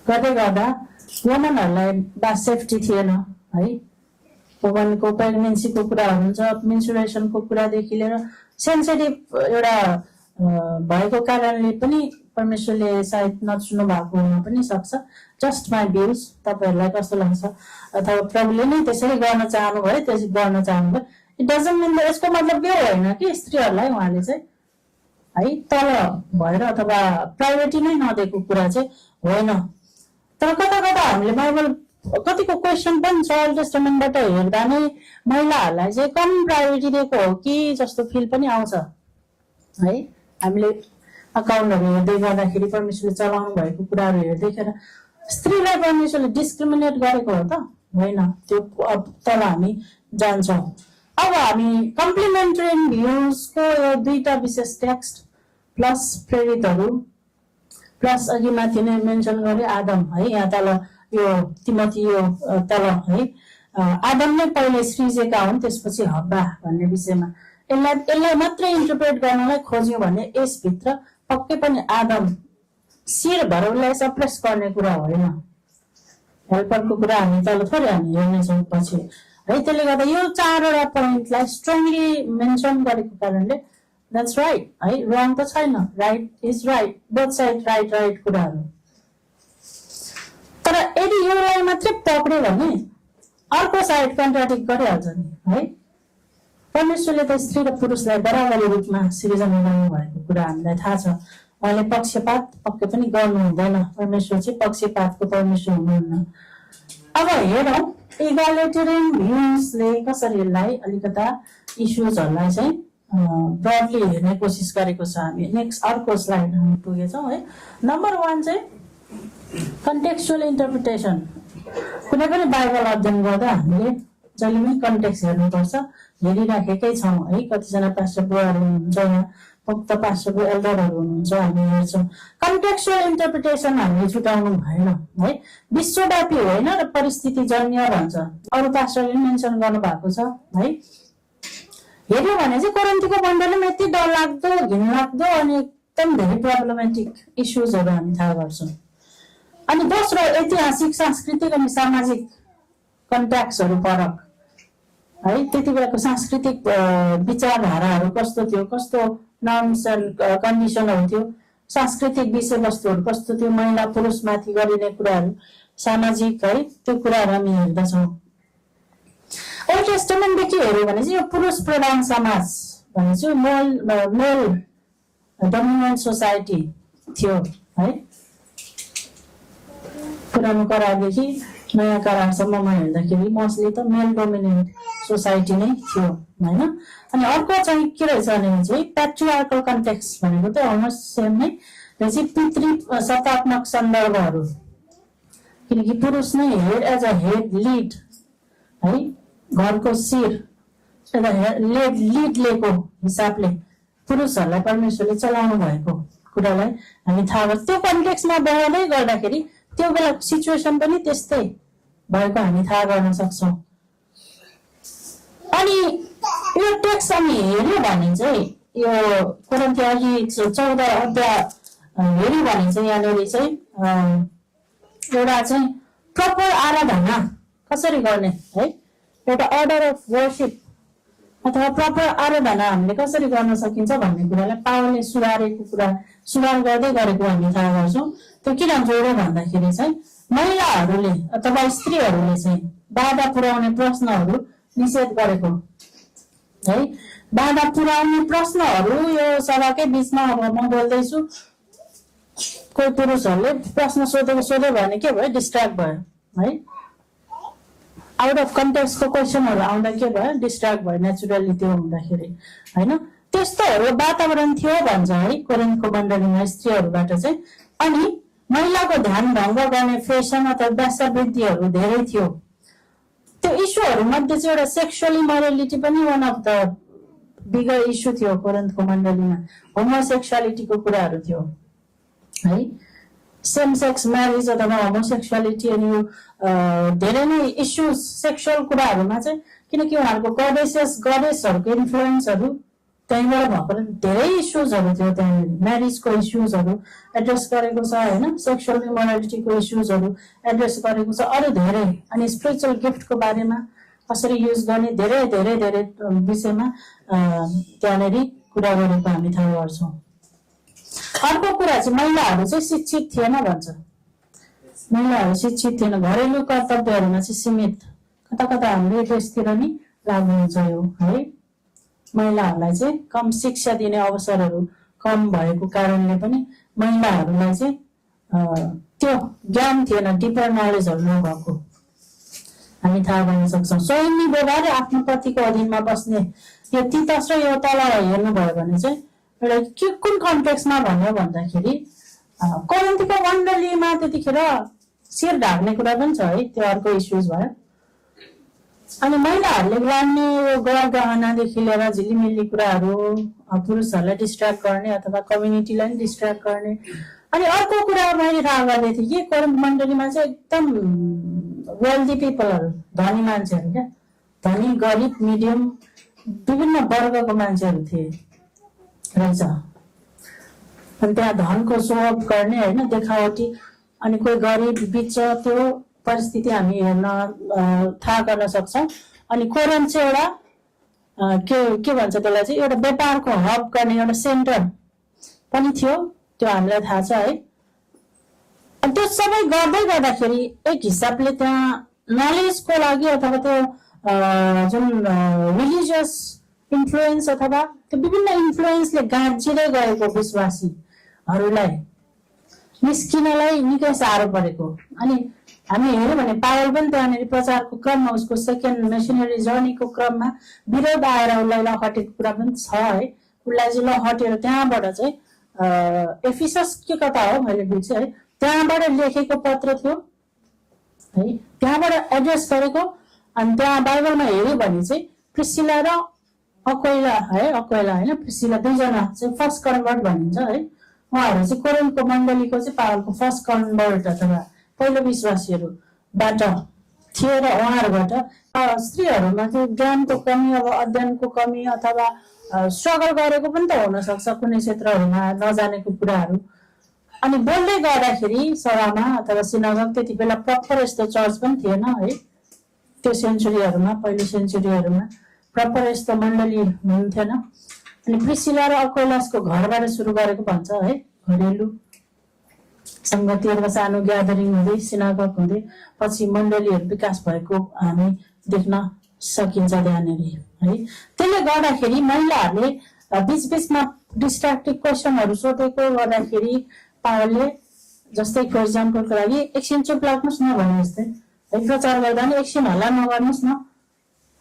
A: गर्दै गर्दा वुमनहरूलाई बा सेफ्टी थिएन है। वुमनको प्रेग्नेन्सीको कुराहरू हुन्छ, मेन्सुरेसनको कुरादेखि लिएर सेन्सिटिभ एउटा भएको कारणले पनि परमेश्वरले सायद नचुन्नु भएको हुन पनि सक्छ। जस्ट माई भ्युज, तपाईँहरूलाई कस्तो लाग्छ? अथवा प्रभुले नै त्यसरी गर्न चाहनुभयो, त्यसरी गर्न चाहनुभयो। इट डजन्ट मिन यसको मतलब यो होइन कि स्त्रीहरूलाई उहाँले चाहिँ है तल भएर अथवा प्रायोरिटी नै नदिएको कुरा चाहिँ होइन। तर कता कता हामीले बाइबल कतिको क्वेसन पनि छ ओल्ड टेस्टामेन्टबाट हेर्दा नै महिलाहरूलाई चाहिँ कम प्रायोरिटी दिएको हो कि जस्तो फिल पनि आउँछ है। हामीले अकाउन्टहरू हेर्दै गर्दाखेरि परमेश्वरले चलाउनु भएको कुराहरू हेर्दैखेर स्त्रीलाई परमेश्वरले डिस्क्रिमिनेट गरेको हो त होइन। त्यो तल हामी जान्छौँ। अब हामी कम्प्लिमेन्ट्री भ्युजको यो दुईटा विशेष टेक्स्ट प्लस प्रेरितहरू प्लस अघि माथि नै मेन्सन गरे आदम है, यहाँ तल यो तिमोथी यो तल है, आदम नै पहिले सृजेका हुन्, त्यसपछि हब्बा भन्ने विषयमा यसलाई मात्रै इन्टरप्रेट गर्नलाई खोज्यौँ भने यसभित्र पक्कै पनि आदम शिर भएर उसलाई सप्रेस गर्ने कुरा होइन। हेल्परको कुरा हामी तल थोरै हामी हेर्नेछौँ पछि है। त्यसले गर्दा यो 4वटा पोइन्टलाई स्ट्रङली मेन्सन गरेको कारणले द्याट्स राइट है, रङ त छैन, right is right, both side right right कुराहरू। तर यदि योलाई मात्रै पक्रियो भने अर्को साइड कन्ट्राडिक्ट गरिहाल्छ नि है। परमेश्वरले त स्त्री र पुरुषलाई बराबरी रूपमा सृजना गर्नु भएको कुरा हामीलाई थाहा छ। उहाँले पक्षपात पक्कै पनि गर्नु हुँदैन। परमेश्वर चाहिँ पक्षपातको परमेश्वर हुनुहुन्न। अब हेरौँ इगालिटेरियन भ्युजले कसरी यसलाई अलिकता इस्युजहरूलाई चाहिँ ब्रडली हेर्ने कोसिस गरेको छ। हामी नेक्स्ट अर्को स्लाइड हामी पुगेछौँ है। नम्बर 1 चाहिँ कन्टेक्चुअल इन्टरप्रिटेसन। कुनै पनि बाइबल अध्ययन गर्दा हामीले जहिले पनि कन्टेक्स्ट हेर्नुपर्छ, हेरिराखेकै छौँ है। कतिजना पास्टर बुवाहरू हुनुहुन्छ, यहाँ भक्त पास्टरको एल्डरहरू हुनुहुन्छ, हामी हेर्छौँ। कन्टेक्चुअल इन्टरप्रिटेसन हामीले छुटाउनु भएन है। विश्वव्यापी होइन र परिस्थिति जन्य भन्छ, अरू पास्टरले मेन्सन गर्नु भएको छ है। हेर्यो भने चाहिँ कोरिन्थीको मण्डलीमा यति डरलाग्दो घिनलाग्दो अनि एकदम धेरै प्रब्लमेटिक इस्युजहरू हामी थाहा गर्छौँ। अनि दोस्रो ऐतिहासिक सांस्कृतिक अनि सामाजिक कन्ट्याक्ट्सहरू फरक है। त्यति बेलाको सांस्कृतिक विचारधाराहरू कस्तो थियो, कस्तो नर्म्स एन्ड कन्डिसनहरू थियो, सांस्कृतिक विषयवस्तुहरू कस्तो थियो, महिला पुरुषमाथि गरिने कुराहरू, सामाजिक है, त्यो कुराहरू हामी हेर्दछौँ। ओल्ड टेस्टामेन्टदेखि हेऱ्यो भने चाहिँ यो पुरुष प्रधान समाज भने चाहिँ मेल डोमिनेन्ट सोसाइटी थियो है। पुरानो करारदेखि नयाँ करारसम्ममा हेर्दाखेरि मोस्टली त मेल डोमिनेन्ट सोसाइटी नै थियो होइन। अनि अर्को चाहिँ के रहेछ भने चाहिँ प्याट्रिआर्कल कन्टेक्स्ट भनेको त अलमोस्ट सेम नै, त्यो चाहिँ पितृ सत्तात्मक सन्दर्भहरू। किनकि पुरुष नै head as a head lead है, घरको शिर लिड लिएको हिसाबले पुरुषहरूलाई परमेश्वरले चलाउनु भएको कुरालाई हामी थाहा गर्छौँ। त्यो कन्टेक्स्टमा बढ्दै गर्दाखेरि त्यो बेलाको सिचुएसन पनि त्यस्तै भएको हामी थाहा गर्न सक्छौँ। अनि यो टेक्स्ट हामी हेऱ्यो भने चाहिँ यो कोरिन्थी अघि 14 अध्याय हेऱ्यो भने चाहिँ यहाँनिर चाहिँ एउटा चाहिँ प्रपर आराधना कसरी गर्ने है, एउटा अर्डर अफ वर्शिप अथवा प्रपर आराधना हामीले कसरी गर्न सकिन्छ भन्ने कुरालाई पावलले सुधार गर्दै गरेको हामी थाहा गर्छौँ। त्यो किन जोड्यो भन्दाखेरि चाहिँ महिलाहरूले अथवा स्त्रीहरूले चाहिँ बाधा पुर्याउने प्रश्नहरू निषेध गरेको है। बाधा पुर्याउने प्रश्नहरू यो सभाकै बिचमा अब म बोल्दैछु, कोही पुरुषहरूले प्रश्न सोध्यो भने के भयो, डिस्ट्र्याक्ट भयो है। आउट अफ कन्टेक्स्टको क्वेसनहरू आउँदा के भयो, डिस्ट्र्याक्ट भयो नेचुरली त्यो हुँदाखेरि होइन। त्यस्तोहरू वातावरण थियो भन्छ है कोरिन्थको मण्डलीमा स्त्रीहरूबाट चाहिँ। अनि महिलाको ध्यान भङ्ग गर्ने फेसन अथवा वेश्यावृत्तिहरू धेरै थियो। त्यो इस्युहरू मध्ये चाहिँ एउटा सेक्सुअली मोरालिटी पनि one of the bigger issue थियो कोरिन्थको मण्डलीमा। होमोसेक्सुअलिटीको कुराहरू थियो है, सेम सेक्स म्यारेज अथवा होमोसेक्सुअलिटी। अनि यो धेरै नै इस्युज सेक्सुअल कुराहरूमा चाहिँ, किनकि उहाँहरूको गडेसहरूको इन्फ्लुएन्सहरू त्यहीँबाट भएको धेरै इस्युजहरू थियो। त्यहाँनिर म्यारिजको इस्युजहरू एड्रेस गरेको छ होइन, सेक्सुअल इमोरालिटीको इस्युजहरू एड्रेस गरेको छ, अरू धेरै। अनि स्पिरिचुअल गिफ्टको बारेमा कसरी युज गर्ने धेरै धेरै धेरै विषयमा त्यहाँनिर कुरा गरेको हामी थाहा गर्छौँ। अर्को कुरा चाहिँ महिलाहरू चाहिँ शिक्षित थिएन भन्छ। महिलाहरू शिक्षित थिएन, घरेलु कर्तव्यहरूमा चाहिँ सीमित। कता कता हाम्रो देशतिर नि लागु हुन्छ यो है। महिलाहरूलाई चाहिँ कम शिक्षा दिने अवसरहरू कम भएको कारणले पनि महिलाहरूलाई चाहिँ त्यो ज्ञान थिएन, डिपर नलेजहरू नभएको हामी थाहा गर्न सक्छौँ। स्वयं व्यवहार आफ्नो पतिको अधीनमा बस्ने, यो तितस र यो तल हेर्नुभयो भने चाहिँ एउटा के कुन कन्टेक्स्टमा भन्यो भन्दाखेरि कोरिन्थको मण्डलीमा त्यतिखेर शिर ढाक्ने कुरा पनि छ है, त्यो अर्को इस्युज भयो। अनि महिलाहरूले लाउने गहनादेखि लिएर झिलिमिली कुराहरू पुरुषहरूलाई डिस्ट्र्याक्ट गर्ने अथवा कम्युनिटीलाई पनि डिस्ट्र्याक्ट गर्ने। अनि अर्को कुरा मैले थाहा गर्दै थिएँ कि कोरिन्थ मण्डलीमा चाहिँ एकदम वेल्दी पिपलहरू, धनी मान्छेहरू क्या, धनी गरिब मिडियम विभिन्न वर्गको मान्छेहरू थिए रहेछ। अनि त्यहाँ धनको सोअप गर्ने होइन, देखावटी। अनि कोही गरिब बिच त्यो परिस्थिति हामी हेर्न थाहा गर्न सक्छौँ। अनि कोरिन्थ चाहिँ एउटा के भन्छ त्यसलाई चाहिँ, एउटा व्यापारको हब गर्ने एउटा सेन्टर पनि थियो, त्यो हामीलाई थाहा छ है। अनि त्यो सबै गर्दै गर्दाखेरि एक हिसाबले त्यहाँ नलेजको लागि अथवा त्यो जुन रिलिजियस इन्फ्लुएन्स अथवा त्यो विभिन्न इन्फ्लुएन्सले गाँचिँदै गएको विश्वासीहरूलाई निस्किनलाई निकै साह्रो परेको। अनि हामी हेऱ्यौँ भने पावल पनि त्यहाँनिर प्रचारको क्रममा उसको सेकेन्ड मिसनरी जर्नीको क्रममा विरोध आएर उसलाई लहटेको कुरा पनि छ है। उसलाई चाहिँ लहटेर त्यहाँबाट चाहिँ एफिसस के कता हो मैले बिर्सेँ है, त्यहाँबाट लेखेको पत्र थियो है, त्यहाँबाट एड्रेस गरेको। अनि त्यहाँ बाइबलमा हेऱ्यो भने चाहिँ प्रिसिला र अक्विला है, अक्विला होइन प्रिसिला, दुईजना चाहिँ फर्स्ट कन्भर्ट भनिन्छ है। उहाँहरू चाहिँ कोरिन्थको मण्डलीको चाहिँ पावलको फर्स्ट कन्भर्ट अथवा पहिलो विश्वासीहरूबाट थिए। र उहाँहरूबाट स्त्रीहरूमा चाहिँ ज्ञानको कमी, अब अध्ययनको कमी अथवा स्ट्रगल गरेको पनि त हुनसक्छ कुनै क्षेत्रहरूमा नजानेको कुराहरू। अनि बोल्दै गर्दाखेरि सभामा अथवा सिनागोग त्यति बेला प्रपर यस्तो चर्च पनि थिएन है, त्यो सेन्चुरीहरूमा, पहिलो सेन्चुरीहरूमा प्रपर यस्तो मण्डली हुन्थेन। अनि प्रिसिला र अक्विलासको घरबाट सुरु गरेको भन्छ है, घरेलु सङ्गतिहरूमा सानो ग्यादरिङ हुँदै सिनागोग हुँदै पछि मण्डलीहरू विकास भएको हामी देख्न सकिन्छ त्यहाँनिर है। त्यसले गर्दाखेरि महिलाहरूले बिचबिचमा डिस्ट्राक्टिभ क्वेसनहरू सोधेको गर्दाखेरि पावलले, जस्तै फर इक्जाम्पलको लागि एकछिन चुप लाग्नुहोस् न भने जस्तै है, प्रचार गर्दा नि एकछिन हल्ला नगर्नुहोस् न,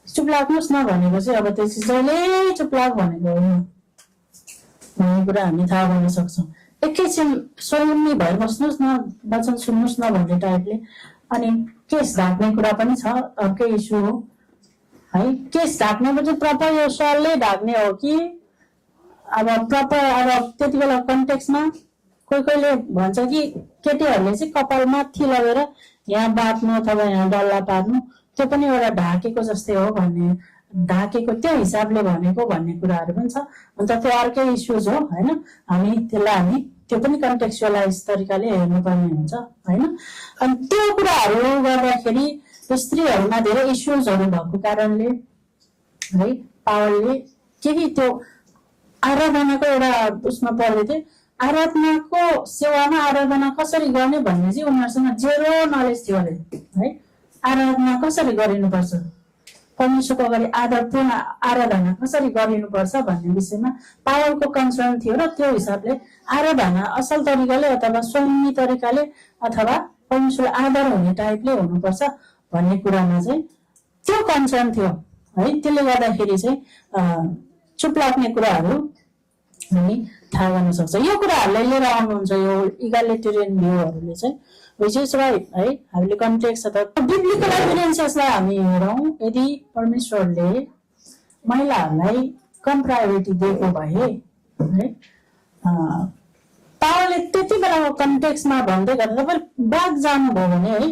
A: चुप लाग्नुहोस् न भनेको चाहिँ अब त्यो जहिले चुप लाग भनेको होइन भन्ने कुरा हामी थाहा गर्न सक्छौँ। एकैछिन संयमी भएर बस्नुहोस् न, वचन सुन्नुहोस् न भन्ने टाइपले। अनि केस ढाक्ने कुरा पनि छ, अर्कै इस्यु हो है। केस ढाक्ने चाहिँ प्रपर यो सरले ढाक्ने हो कि अब प्रपर अब त्यति बेला कन्टेक्समा कोही कोहीले भन्छ कि केटीहरूले चाहिँ कपाल माथि लगेर यहाँ बाट्नु अथवा यहाँ डल्ला पार्नु, त्यो पनि एउटा ढाकेको जस्तै हो भन्ने, ढाकेको त्यो हिसाबले भनेको भन्ने कुराहरू पनि छ। अन्त त्यो अर्कै इस्युज हो होइन, हामी त्यसलाई हामी त्यो पनि कन्टेक्चुअलाइज तरिकाले हेर्नुपर्ने हुन्छ होइन। अनि त्यो कुराहरू गर्दाखेरि स्त्रीहरूमा धेरै इस्युजहरू भएको कारणले है पावलले केही त्यो आराधनाको एउटा उसमा पर्दै थिए, आराधनाको सेवामा आराधना कसरी गर्ने भन्ने चाहिँ उनीहरूसँग जेरो नलेज थियो अरे है। आराधना कसरी गरिनुपर्छ, परमेश्वरको अगाडि आदरपूर्ण आराधना कसरी गरिनुपर्छ भन्ने विषयमा पावलको कन्सर्न थियो र त्यो हिसाबले आराधना असल तरिकाले अथवा स्वामी तरिकाले अथवा परमेश्वर आदर हुने टाइपले हुनुपर्छ भन्ने कुरामा चाहिँ त्यो कन्सर्न थियो है। त्यसले गर्दाखेरि चाहिँ चुप लाग्ने कुराहरू हामी थाहा गर्न सक्छ। यो कुराहरूलाई लिएर आउनुहुन्छ यो इगालिटेरियन भ्यूहरूले चाहिँ, विच इज राइट है। हामीले कन्टेक्स्ट अथवा बिब्लिकल एभिडेन्सेसलाई हामी हेरौँ, यदि परमेश्वरले महिलाहरूलाई कम प्रायोरिटी दिएको भए है, पावलले त्यति बेलाको कन्टेक्स्टमा भन्दै गर्दा तपाईँ ब्याक जानुभयो भने है,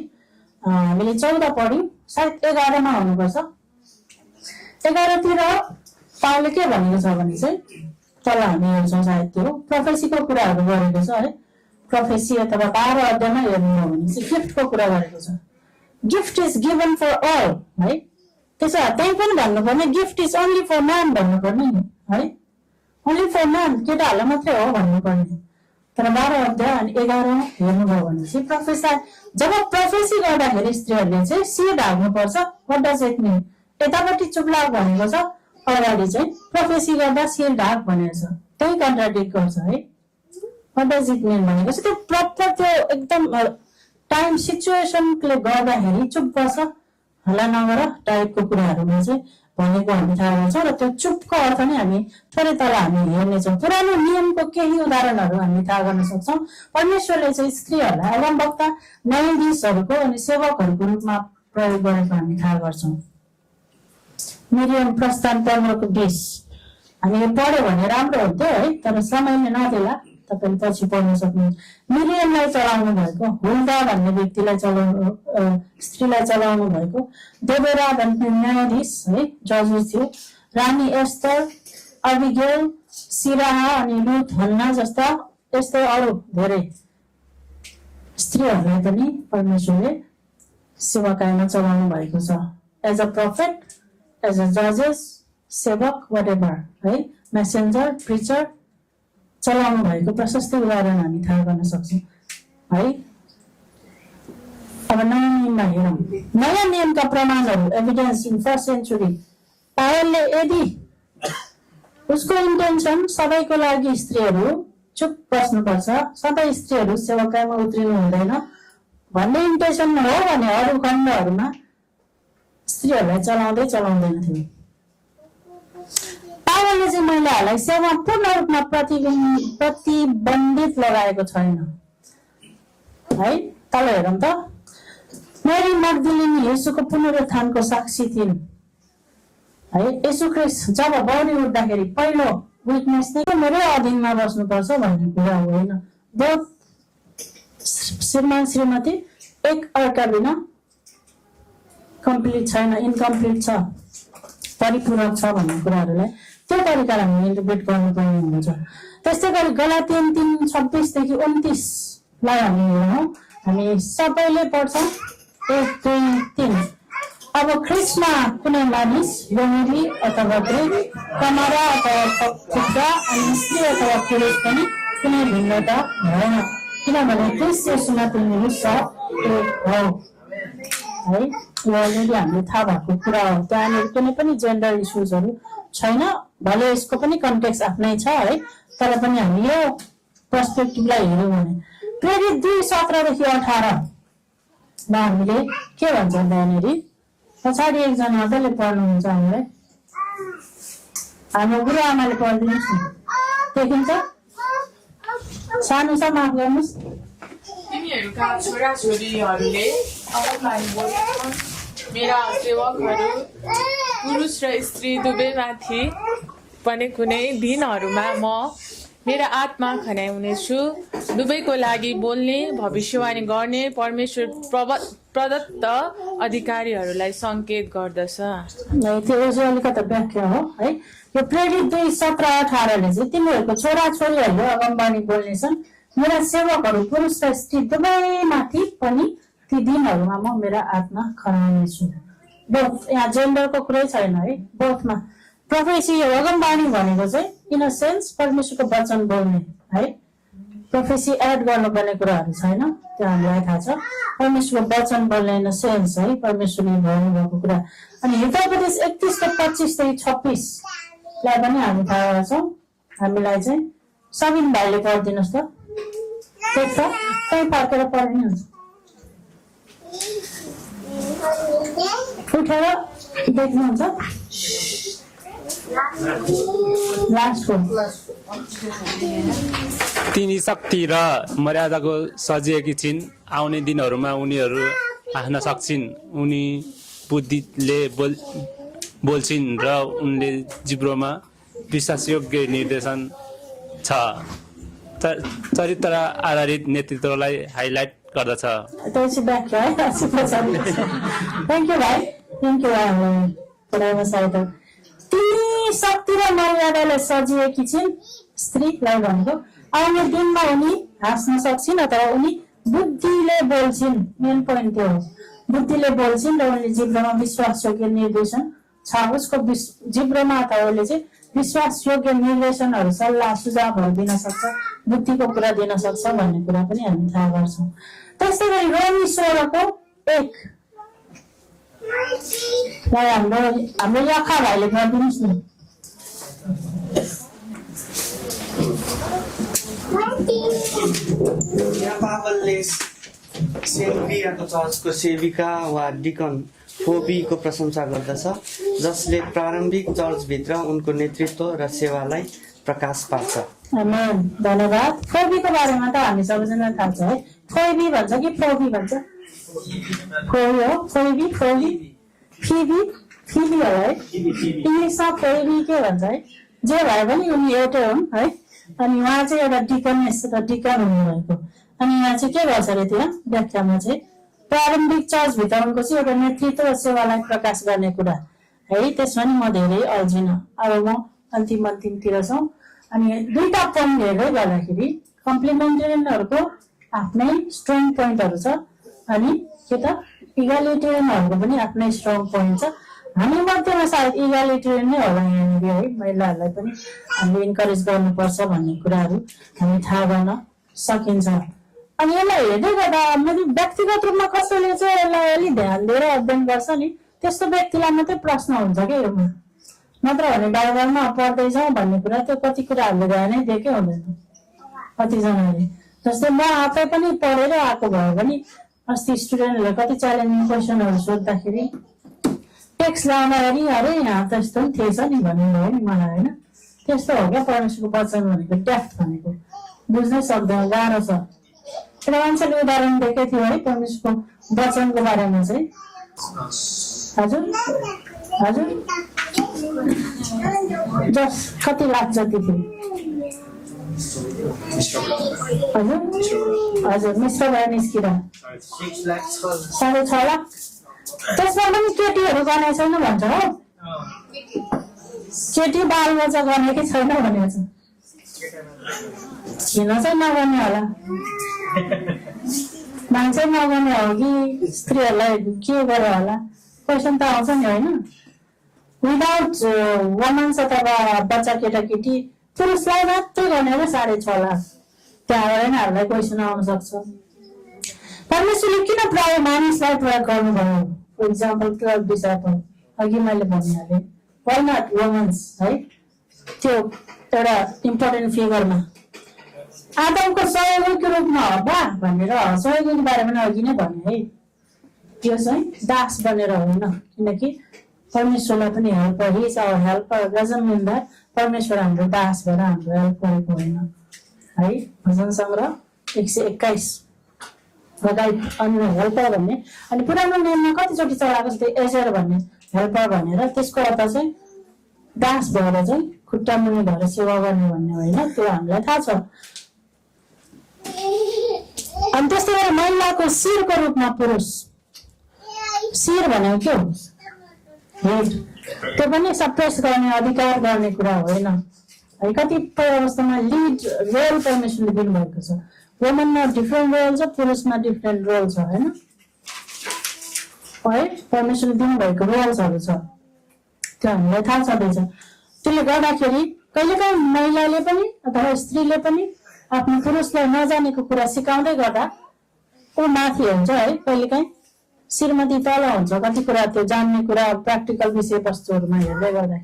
A: हामीले 14 पढ्यौँ, सायद 11मा हुनुपर्छ। 11तिर पावलले के भनेको छ भने चाहिँ तल हामी हेर्छौँ, सायद त्यो प्रोफेसीको कुराहरू गरेको छ है। प्रोफेसी अथवा 12 अध्यायमा हेर्नुभयो भने चाहिँ गिफ्टको कुरा गरेको छ। Gift is given for all है। त्यसो भए त्यही पनि भन्नुपर्ने gift is only for man भन्नुपर्ने नि है। ओन्ली फर म्यान, केटाहरूलाई मात्रै हो भन्नुपर्ने। तर 12 अध्याय अनि 11 हेर्नुभयो भने चाहिँ प्रोफेसी, जब प्रोफेसी गर्दाखेरि स्त्रीहरूले चाहिँ शिर ढाक्नुपर्छ। What does it mean? यतापट्टि चुप लाग भनेको छ, अगाडि चाहिँ प्रोफेसी गर्दा शिर ढाक भनेको छ, त्यही कन्ट्राडिक्ट गर्छ है। व्हाट डज इट मिन भनेको चाहिँ त्यो प्रपर त्यो एकदम टाइम सिचुएसनले गर्दाखेरि चुप बस हल्ला नगर टाइपको कुराहरूमा चाहिँ भनेको हामी थाहा गर्छौँ। र त्यो चुपको अर्थ नै हामी थोरै तल हामी हेर्नेछौँ। पुरानो नियमको केही उदाहरणहरू हामी थाहा गर्न सक्छौँ। परमेश्वरले चाहिँ स्त्रीहरूलाई अगमवक्ता, न्यायाधीशहरूको अनि सेवकहरूको रूपमा प्रयोग गरेको हामी थाहा गर्छौँ। मिरियम प्रस्थान 15:20 हामीले पढ्यो भने राम्रो हुन्थ्यो है, तर समयले नदेला, तपाईँले पछि पढ्न सक्नुहुन्छ। मिरियमलाई चलाउनु भएको, हुल्दा भन्ने व्यक्तिलाई चलाउनु, स्त्रीलाई चलाउनु भएको, देबोरा भन्ने न्यायाधीश है, जजेस थियो, रानी एस्तर, अबिगेल, सिराहा अनि लुथ, हन्ना जस्ता यस्तै अरू धेरै स्त्रीहरूलाई पनि परमेश्वरले सेवाकायमा चलाउनु भएको छ। As a prophet, as a जजेस, सेवक, वाट एभर है, मेसेन्जर, प्रिचर चलाउनु भएको प्रशस्त उदाहरण हामी थाहा गर्न सक्छौँ है। अब नयाँ नियममा हेरौँ। नयाँ नियमका प्रमाणहरू, एभिडेन्स इन फर्स्ट सेन्चुरी। पावलले यदि उसको इन्टेन्सन सबैको लागि स्त्रीहरू चुप बस्नुपर्छ, सबै स्त्रीहरू सेवाकायमा उत्रिनु हुँदैन भन्ने इन्टेन्सन हो भने अरू खण्डहरूमा स्त्रीहरूलाई चलाउँदैन थियो। पावलले चाहिँ महिलाहरूलाई सेवा पूर्ण रूपमा प्रतिबन्धित लगाएको छैन है। तल हेरौँ त, मेरी मग्दलिनी येशूको पुनरुत्थानको साक्षी थिइन् है। येशू ख्रीष्ट जब बौरी उठ्दाखेरि पहिलो विटनेस नै मेरो अधीनमा बस्नुपर्छ भन्ने कुरा होइन। बहुत श्रीमान श्रीमती एक अर्का बिना कम्प्लिट छैन, इन्कम्प्लिट छ, परिपूरक छ भन्ने कुराहरूलाई त्यो तरिकाले हामी इन्टरप्रेट गर्नुपर्ने हुन्छ। त्यस्तै गरी गलातियन 3:26 देखि 29 लाई हामी हेरौँ, हामी सबैले पढ्छौँ। 1, 2, 3। अब ख्रिस्टमा कुनै मानिस यहुदी अथवा ग्रीक, कमरा अथवा खुद्रा अनि स्त्री अथवा पुरुष पनि कुनै भिन्नता भएन, किनभने ख्रिस्ट येशूमा तिमीहरू सब एक हौ है। यो अलरेडी हामीले थाहा भएको कुरा हो। त्यहाँनिर कुनै पनि जेन्डर इस्युजहरू छैन, भले यसको पनि कन्टेक्स्ट आफ्नै छ है, तर पनि हामी यो पर्सपेक्टिभलाई हेऱ्यौँ भने प्रेरित 2:17 देखि 18 मा हामीले के भन्छ त्यहाँनिर, पछाडि एकजना कसले पढ्नुहुन्छ हामीलाई, हाम्रो गुरु आमाले पढिदिनुहोस् न, देखिन्छ सानो छ, माफ गर्नुहोस्।
C: तिनीहरूका छोराछोरीहरूले अगमबानी बोलेछन्, मेरा सेवकहरू पुरुष र स्त्री दुवैमाथि पनि कुनै दिनहरूमा म मेरा आत्मा खन्याउनेछु, दुवैको लागि बोल्ने, भविष्यवाणी गर्ने परमेश्वर प्रदत्त अधिकारीहरूलाई सङ्केत गर्दछ।
A: त्यो चाहिँ अलिकति व्याख्या हो है। यो प्रेरित 2:17-18 ले चाहिँ तिनीहरूको छोराछोरीहरूले अगमबानी बोल्नेछन्, मेरा सेवकहरू पुरुष र स्त्री दुवैमाथि पनि ती दिनहरूमा म मेरा आत्मा खनाउनेछु। बोथ, यहाँ जेन्डरको कुरै छैन है, बोथमा। प्रोफेसी अगमबानी भनेको चाहिँ इन अ सेन्स परमेश्वरको वचन बोल्ने है, प्रोफेसी एड गर्नुपर्ने कुराहरू छैन, त्यो हामीलाई थाहा छ। परमेश्वरको वचन बोल्ने इन सेन्स है, परमेश्वरले भन्नुभएको कुरा। अनि हिब्रूपदेश 31:25-26 लाई पनि हामी थाहा गर्छौँ। हामीलाई चाहिँ सबिन भाइले पढिदिनुहोस् त, देख्छ कहीँ फर्केर पढिदिनुहुन्छ, उठेर देख्नुहुन्छ लास्टको।
D: तिनी शक्ति र मर्यादाको सजिएकी छिन्, आउने दिनहरूमा उनीहरू हाँस्न सक्छिन्, उनी बुद्धिले बोल्छिन् र उनले जिब्रोमा विश्वासयोग्य निर्देशन छ। चरित्र आधारित नेतृत्वलाई हाइलाइट गर्दछ।
A: त्यसपछि व्याख्या है, थ्याङ्क यू भाइ, थ्याङ्क यू भाइ हामीलाई पढाइमा सहायता। तिनी शक्ति र मर्यादाले सजिएकी छिन्, स्त्रीलाई भनेको आउने दिनमा उनी हाँस्न सक्छिन् अथवा उनी बुद्धिले बोल्छिन्। मेन पोइन्ट त्यो हो, बुद्धिले बोल्छिन् र उनले जिब्रोमा विश्वासयोग्य निर्देशन छ। उसको जिब्रोमा अथवा उसले चाहिँ विश्वासयोग्य निर्देशनहरू, सल्लाह सुझावहरू दिन सक्छ, बुद्धिको कुरा दिन सक्छ भन्ने कुरा पनि हामी थाहा गर्छौँ। त्यस्तै गरी रोमी 16:1 लाई हाम्रो यखा भाइले गरिदिनुहोस् न।
B: यहाँ पावलले सेन्ट्रियाको चर्चको सेविका वा डिकन फोबीको प्रशंसा गर्दछ, जसले प्रारम्भिक चर्चभित्र उनको नेतृत्व र सेवालाई प्रकाश पार्छ।
A: आमेन, धन्यवाद। फोबीको बारेमा त हामी सबैजना थाहा छ है। फोबी भन्छ कि फोबी भन्छ? फोबी हो, फोबी, फोबी, फिबी, फिबी हो है। इङ्ग्लिसमा फोबी के भन्छ है? जे भए पनि उनी एउटै हुन् है। अनि उहाँ चाहिँ एउटा डिकनेस र डिकन हुनुभएको। अनि यहाँ चाहिँ के गर्छ अरे त्यहाँ व्याख्यामा चाहिँ प्रारम्भिक चर्चभित्र उनको चाहिँ एउटा नेतृत्व र सेवालाई प्रकाश गर्ने कुरा है। त्यसमा नि म धेरै अल्झिनँ, अब म अन्तिमतिर छौँ। अनि दुईटा पोइन्ट हेर्दै गर्दाखेरि कम्प्लिमेन्टेरियनहरूको आफ्नै स्ट्रङ पोइन्टहरू छ, अनि के त इगालिटेरियनहरूको पनि आफ्नै स्ट्रङ पोइन्ट छ। हामी मध्येमा सायद इगालिटेरियन नै होला यहाँनिर है। महिलाहरूलाई पनि हामीले इन्करेज गर्नुपर्छ भन्ने कुराहरू हामी थाहा गर्न सकिन्छ। अनि यसलाई हेर्दै गर्दा मैले व्यक्तिगत रूपमा कसैले चाहिँ यसलाई अलिक ध्यान दिएर अध्ययन गर्छ नि, त्यस्तो व्यक्तिलाई मात्रै प्रश्न हुन्छ क्या योमा। नत्र भने बाइबलमा पढ्दै जाउँ भन्ने कुरा त्यो कति कुराहरूले ध्यानै दिएकै हुँदैन कतिजनाले। जस्तै म आफै पनि पढेर आएको भए पनि अस्ति स्टुडेन्टहरूले कति च्यालेन्जिङ क्वेसनहरू सोद्धाखेरि टेक्स्ट लाउँदाखेरि अरे यहाँ त यस्तो पनि थिएछ नि भन्नुभयो नि मलाई होइन। त्यस्तो हो क्या परमेश्वरको वचन भनेको, डेफ्थ भनेको बुझ्नै सक्दैन, गाह्रो छ। एउटा मान्छेले उदाहरण दिएकै थियो है परमेश्वरको वचनको बारेमा चाहिँ। हजुर हजुर जस कति लाख जति थियो? हजुर हजुर मिश्र भएर निस्किँदा 6.5 लाख। त्यसमा पनि केटीहरू गर्ने छैन भन्छ हो, केटी बालबच्चा गर्ने कि छैन भनेको छ। किन चाहिँ नगर्ने होला, मान्छे नगर्ने हो कि स्त्रीहरूलाई के गर्यो होला, क्वेसन त आउँछ नि होइन। विदाउट वुमन्स अथवा बच्चा केटाकेटी पुरुषलाई मात्रै गर्ने हो 6.5 लाख। त्यहाँबाट नै हामीलाई क्वेसन आउन सक्छ, परमेश्वरले किन प्रायः मानिसलाई प्रयोग गर्नुभयो? फर इक्जाम्पल 12 डिसाइपल अघि मैले भनिहालेँ, वाइ नट वुमन्स है। त्यो एउटा इम्पोर्टेन्ट फिगरमा आदमको सहयोगीको रूपमा हवा भनेर सहयोगीको बारेमा पनि अघि नै भने है। त्यो चाहिँ दास बनेर होइन, किनकि परमेश्वरलाई पनि helper, he is our helper. Doesn't mean that परमेश्वर हाम्रो दास भएर हाम्रो हेल्प गरेको होइन है। भजन सङ्ग्रह 121 लगायत अन्य हेल्पर भन्ने। अनि पुरानो नियममा कतिचोटि चलाएको छ त्यो एजर भन्ने हेल्पर भनेर, त्यसको अर्थ चाहिँ दास भएर चाहिँ खुट्टा मुनि भएर सेवा गर्ने भन्ने होइन, त्यो हामीलाई थाहा छ। अनि त्यस्तै गरी महिलाको शिरको रूपमा पुरुष, शिर भनेको के हो? हेड। त्यो पनि सप्रेस गर्ने, अधिकार गर्ने कुरा होइन है। कतिपय अवस्थामा लिड रोल परमेश्वरले दिनुभएको छ। वुमनमा डिफ्रेन्ट रोल छ, पुरुषमा डिफ्रेन्ट रोल छ होइन है। परमेश्वरले दिनुभएको रोल्सहरू छ, त्यो हामीलाई थाहा छँदैछ। त्यसले गर्दाखेरि कहिलेकाहीँ महिलाले पनि अथवा स्त्रीले पनि आफ्नो पुरुषलाई नजानेको कुरा सिकाउँदै गर्दा ऊ माथि हुन्छ है, कहिलेकाहीँ श्रीमती तल हुन्छ कति कुरा त्यो जान्ने कुरा प्र्याक्टिकल विषयवस्तुहरूमा हेर्दै गर्दा।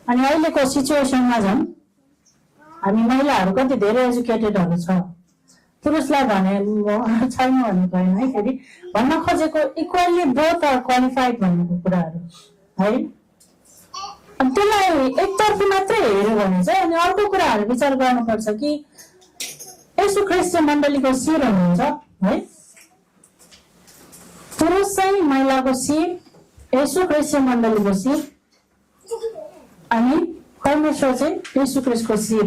A: अनि अहिलेको सिचुएसनमा झन् हामी महिलाहरू कति धेरै एजुकेटेडहरू छ, पुरुषलाई भने छैन भनेको होइन है, फेरि भन्न खोजेको इक्वल्ली बोथ आर क्वालिफाइड भन्नेको कुराहरू है। अनि त्यसलाई एकतर्फी मात्रै हेऱ्यो भने चाहिँ अनि अर्को कुराहरू विचार गर्नुपर्छ कि यसो ख्रिस्ट मण्डलीको शिर हुनुहुन्छ है, पुरुष चाहिँ महिलाको शिर, यसो ख्रिस्ट मण्डलीको शिर, अनि परमेश्वर चाहिँ यसो ख्रिस्टको शिर।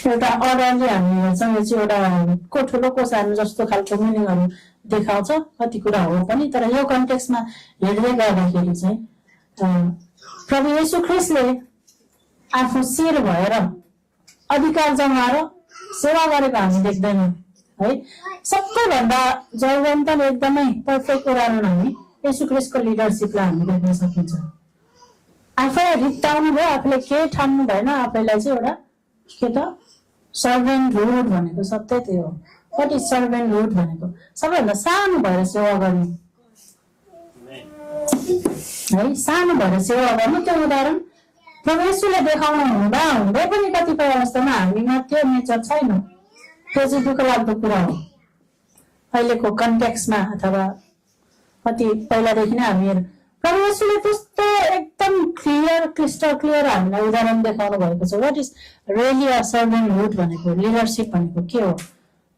A: एउटा अर्डरले हामी हेर्छौँ, यो चाहिँ एउटा को ठुलो को सानो जस्तो खालको मिनिङहरू देखाउँछ, कति कुरा हो पनि, तर यो कन्टेक्स्टमा हेर्दै गर्दाखेरि चाहिँ प्रभु येशू ख्रिस्टले आफू शिर भएर अधिकार जमाएर सेवा गरेको हामी देख्दैनौँ है। सबैभन्दा जयवन्त एकदमै पर्फेक्ट उदाहरण हामी येशू ख्रिस्टको लिडरसिपलाई हामी देख्न सकिन्छ। आफैलाई रित्ताउनु भयो, आफूले केही ठान्नु भएन, आफैलाई चाहिँ एउटा के त सर्भेन्ट हुड भनेको सत्य त्यो हो। वाट इज सर्भेन्ट हुड भनेको? सबैभन्दा सानो भएर सेवा गर्नु है, सानो भएर सेवा गर्नु। त्यो उदाहरण प्रभु येशूले देखाउनु हुँदा हुँदै पनि कतिपय अवस्थामा हामीमा त्यो नेचर छैन। त्यो चाहिँ दुःख लाग्दो कुरा हो अहिलेको कन्टेक्स्टमा, अथवा कति पहिलादेखि नै हामीहरू प्रभु येशूले त्यस्तो एकदम क्लियर क्रिस्टल क्लियर हामीलाई उदाहरण देखाउनु भएको छ। What is really a servanthood भनेको, लिडरसिप भनेको के हो?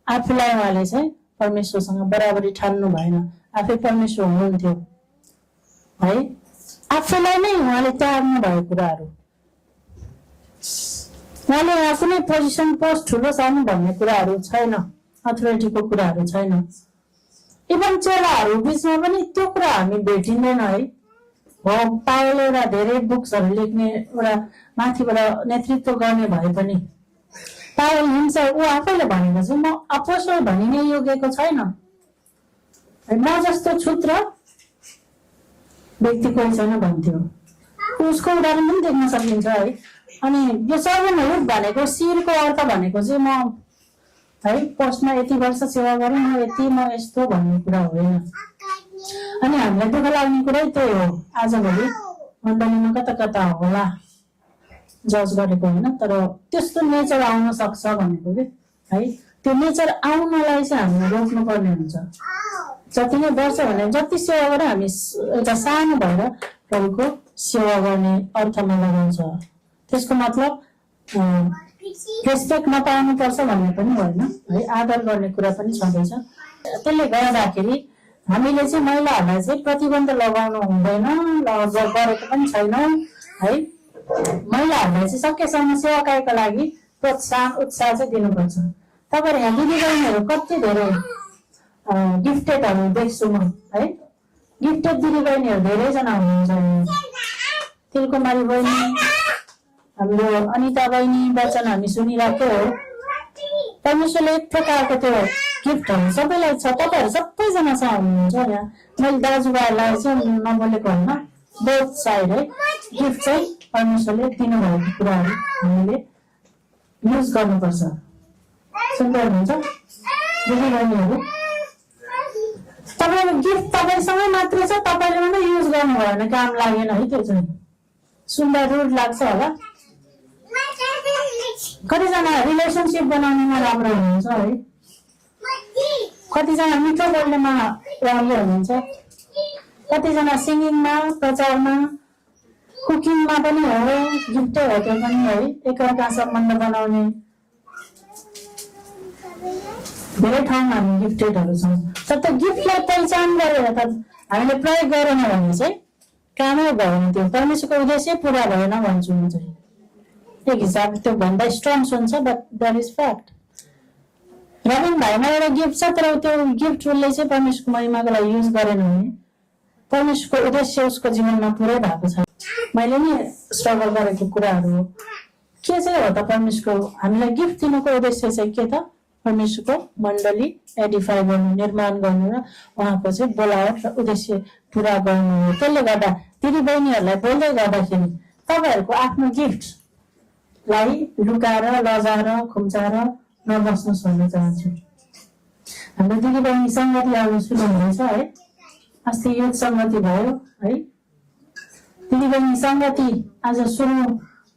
A: आफूलाई उहाँले चाहिँ परमेश्वरसँग बराबरी ठान्नु भएन, आफै परमेश्वर हुनुहुन्थ्यो है, आफूलाई नै उहाँले त्याग्नु भएको कुराहरू, उहाँले आफ्नै पोजिसन पोस्ट ठुलो सानो भन्ने कुराहरू छैन, अथोरिटीको कुराहरू छैन। इभन चेलाहरू बिचमा पनि त्यो कुरा हामी भेटिँदैन है। पावलले एउटा धेरै बुक्सहरू लेख्ने एउटा माथिबाट नेतृत्व गर्ने भए पनि पावल हिंसा ऊ आफैले भनेको छ, म अपोस्टल भनिने योग्यको छैन, म जस्तो क्षुद्र व्यक्ति कोही छैन भन्थ्यो। उसको उदाहरण पनि देख्न सकिन्छ है। अनि यो सर्भेन्ट हुड भनेको शिरको अर्थ भनेको चाहिँ म है पोस्टमा यति वर्ष सेवा गरेँ, म यति, म यस्तो भन्ने कुरा होइन। अनि हामीलाई दुःख लाग्ने कुरै त्यही हो, आजभोलि मण्डलीमा कता कता होला जज गरेको होइन, तर त्यस्तो नेचर आउन सक्छ भनेको कि है। त्यो नेचर आउनलाई चाहिँ हामीले रोक्नुपर्ने हुन्छ। जति नै वर्ष भने जति सेवा गरेर हामी एउटा सानो भएर प्रभुको सेवा गर्ने अर्थमा लगाउँछ। त्यसको मतलब रेस्पेक्ट नपाउनु पर्छ भन्ने पनि होइन है, आदर गर्ने कुरा पनि छँदैछ। त्यसले गर्दाखेरि हामीले चाहिँ महिलाहरूलाई चाहिँ प्रतिबन्ध लगाउनु हुँदैन, गरेको पनि छैनौँ है। महिलाहरूलाई चाहिँ सकेसम्म सेवाकाईको लागि प्रोत्साहन उत्साह चाहिँ दिनुपर्छ। तपाईँहरू यहाँ दिदीबहिनीहरू कति धेरै गिफ्टेडहरू देख्छु म है, गिफ्टेड दिदीबहिनीहरू धेरैजना हुनुहुन्छ। तिलकुमारी बहिनी, हाम्रो अनिता बहिनी वचन हामी सुनिरहेको हो। परमेश्वरले एक प्रकारको त्यो गिफ्टहरू सबैलाई छ, तपाईँहरू सबैजना छ हुनुहुन्छ यहाँ। मैले दाजुभाइलाई चाहिँ नबोलेको होइन, बोथ साइड है, गिफ्ट चाहिँ परमेश्वरले दिनुभएको कुराहरू हामीले युज गर्नुपर्छ। सुन्दै हुनुहुन्छ दिदीबहिनीहरू? तपाईँको गिफ्ट तपाईँसँगै मात्रै छ, तपाईँले मात्रै युज गर्नु भयो भने काम लागेन है। त्यो चाहिँ सुन्दा रुड लाग्छ होला। कतिजना रिलेसनसिप बनाउनेमा राम्रो हुनुहुन्छ है, कतिजना मिठो बोल्नेमा राम्रो हुनुहुन्छ, कतिजना सिङ्गिङमा, प्रचारमा, कुकिङमा पनि हो, गिफ्टै हो त्यो पनि है। एकअर्का सम्बन्ध बनाउने धेरै ठाउँमा हामी गिफ्टेडहरू छौँ। तर त्यो गिफ्टलाई पहिचान गरेर त हामीले प्रयोग गरेन भने चाहिँ कामै भएन, त्यो परमेश्वरको उद्देश्य पुरा भएन भन्छु म चाहिँ। एक हिसाबले त्यो भन्दा स्ट्रङ सुन्छ, but that is fact. Rabin भाइमा एउटा गिफ्ट छ, तर त्यो गिफ्टले चाहिँ परमेश्वरको महिमाको लागि युज गरेन भने परमेश्वरको उद्देश्य उसको जीवनमा पुरै भएको छ। मैले नि स्ट्रगल गरेको कुराहरू हो। के चाहिँ हो त परमेश्वरको हामीलाई गिफ्ट दिनुको उद्देश्य चाहिँ के त? परमेश्वरको मण्डली एडिफाई गर्नु, निर्माण गर्नु र उहाँको चाहिँ बोलावट र उद्देश्य पुरा गर्नु हो। त्यसले गर्दा दिदीबहिनीहरूलाई बोल्दै गर्दाखेरि तपाईँहरूको आफ्नो गिफ्ट लाई लुकाएर लजाएर खुम्चाएर नबस्नुहोस् भन्न चाहन्छु। हाम्रो दिदीबहिनी सङ्गति अब सुरु हुँदैछ है, अस्ति यो सङ्गति भयो है, दिदीबहिनी सङ्गति आज सुरु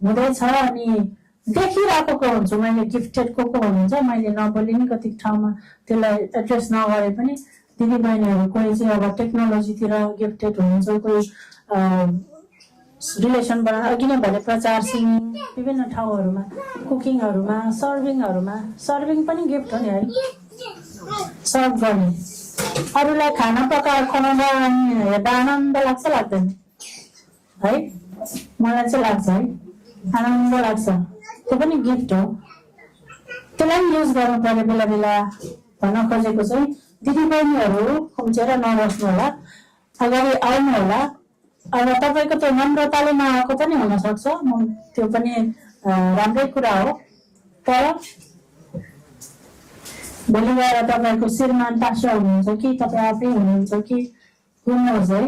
A: हुँदैछ। अनि देखिरहेको को हुन्छु मैले, गिफ्टेड को हुनुहुन्छ, मैले नबोली नि कति ठाउँमा त्यसलाई एड्रेस नगरे पनि दिदीबहिनीहरू कोही चाहिँ अब टेक्नोलोजीतिर गिफ्टेड हुनुहुन्छ, कोही रिलेसन बना अघि नै भने प्रचार सिङ्गिङ विभिन्न ठाउँहरूमा कुकिङहरूमा सर्भिङ पनि गिफ्ट हो नि है, सर्भ गर्ने अरूलाई खाना पकाएर खुवाउँदा हेर्दा आनन्द लाग्छ लाग्दैन है, मलाई चाहिँ लाग्छ है, आनन्द लाग्छ, त्यो पनि गिफ्ट हो, त्यसलाई पनि युज गर्नु पर्यो बेला बेला भन्न खोजेको चाहिँ दिदीबहिनीहरू खुम्चेर नबस्नु होला, अगाडि आउनु होला। अब तपाईँको त्यो नम्रताले नआएको पनि हुनसक्छ, त्यो पनि राम्रै कुरा हो, तर भोलि गएर तपाईँको श्रीमान पास्टर हुनुहुन्छ कि तपाईँ आफै हुनुहुन्छ कि हुनुहोस् है,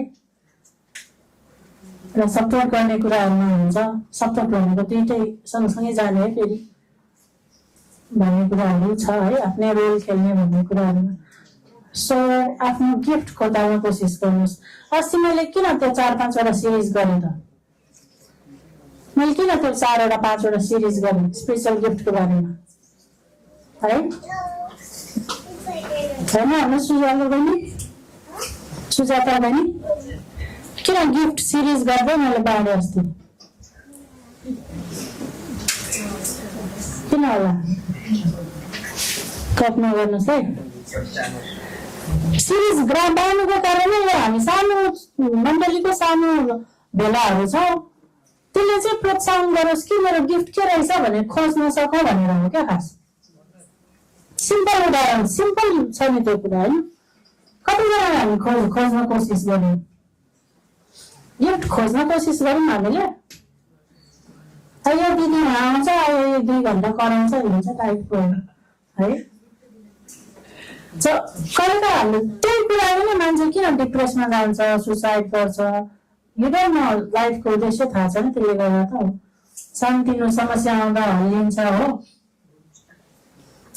A: र सपोर्ट गर्ने कुराहरूमा हुन्छ, सपोर्ट भनेको दुइटै सँगसँगै जाने है फेरि भन्ने कुराहरू छ है, आफ्नै रोल खेल्ने भन्ने कुराहरूमा। सो आफ्नो गिफ्ट खोज्न कोसिस गर्नुहोस्। अस्ति मैले किन त्यो 4-5 सिरिज गरेँ त, मैले किन त्यो 4-5 सिरिज गरेँ स्पेसल गिफ्टको बारेमा है, छैन हाम्रो सुजाता बहिनी किन गिफ्ट सिरिज गर्दै मैले बाँडे अस्ति, किन होला कप नगर्नुहोस् है। सिरिज बाँड्नुको कारणै यो हामी सानो मण्डलीको सानो भेलाहरू छ, त्यसले चाहिँ प्रोत्साहन गरोस् कि मेरो गिफ्ट के रहेछ भनेर खोज्न सकौँ भनेर हो क्या खास। सिम्पल उदाहरण, सिम्पल छ नि त्यो कुरा होइन, कतिजना हामी खोज्न कोसिस गर्यौँ, गिफ्ट खोज्न कोसिस गऱ्यौँ हामीले, यो दिदी आउँछ यो 2 घन्टा कराउँछ हुन्छ टाइपको है। कहिले त हामीले त्यही कुराले नै मान्छे किन डिप्रेसमा जान्छ, सुसाइड गर्छ, यो त लाइफको उद्देश्य थाहा छ नि, त्यसले गर्दा त हो। सानोतिनो समस्या आउँदा हल्लिन्छ हो,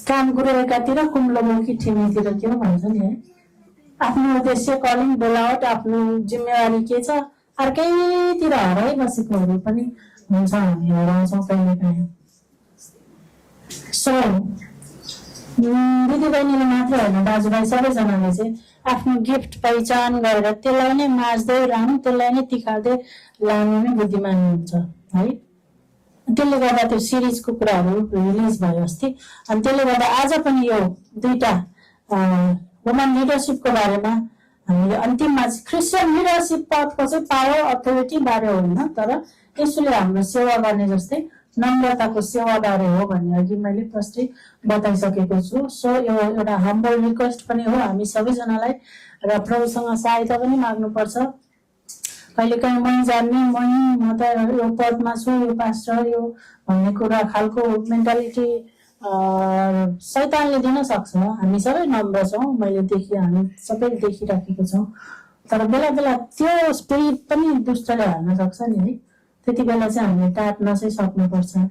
A: काम कुरो एकातिर कुम्लो बोकी ठिमीतिर के हो भन्छ नि है, आफ्नो उद्देश्य कलिङ बोलावट आफ्नो जिम्मेवारी के छ अर्कैतिर हराइबसेकोहरू पनि हुन्छ, हामी हराउँछौँ कहिले काहीँ। सो दिदीबहिनीले मात्र होइन, दाजुभाइ सबैजनाले चाहिँ आफ्नो गिफ्ट पहिचान गरेर त्यसलाई नै माझ्दै लानु, त्यसलाई नै तिखाल्दै लानु नै बुद्धिमानी हुन्छ है। त्यसले गर्दा त्यो सिरिजको कुराहरू रिलिज भयो अस्ति, अनि त्यसले गर्दा आज पनि यो 2टा वुमन लिडरसिपको बारेमा हामीले अन्तिममा क्रिस्चियन लिडरसिप पदको चाहिँ पावर अथोरिटी बारे होइन, तर यसले हाम्रो सेवा गर्ने जस्तै नम्रताको सेवाबारे हो भन्ने अघि मैले प्रष्टै बताइसकेको छु। सो यो एउटा हम्बल रिक्वेस्ट पनि हो हामी सबैजनालाई, र प्रभुसँग सहायता पनि माग्नुपर्छ। कहिलेकाहीँ मै जान्ने म त यो पदमा छु, यो पास्टर यो भन्ने कुरा खालको मेन्टालिटी शैतानले दिन सक्छ। हामी सबै नम्र छौँ, मैले हामी सबै देखिराखेको छौँ, तर बेला बेला त्यो स्पिरिट पनि दुष्टले हाल्न सक्छ नि है, त्यति बेला चाहिँ हामीले टाट्न चाहिँ सक्नुपर्छ है।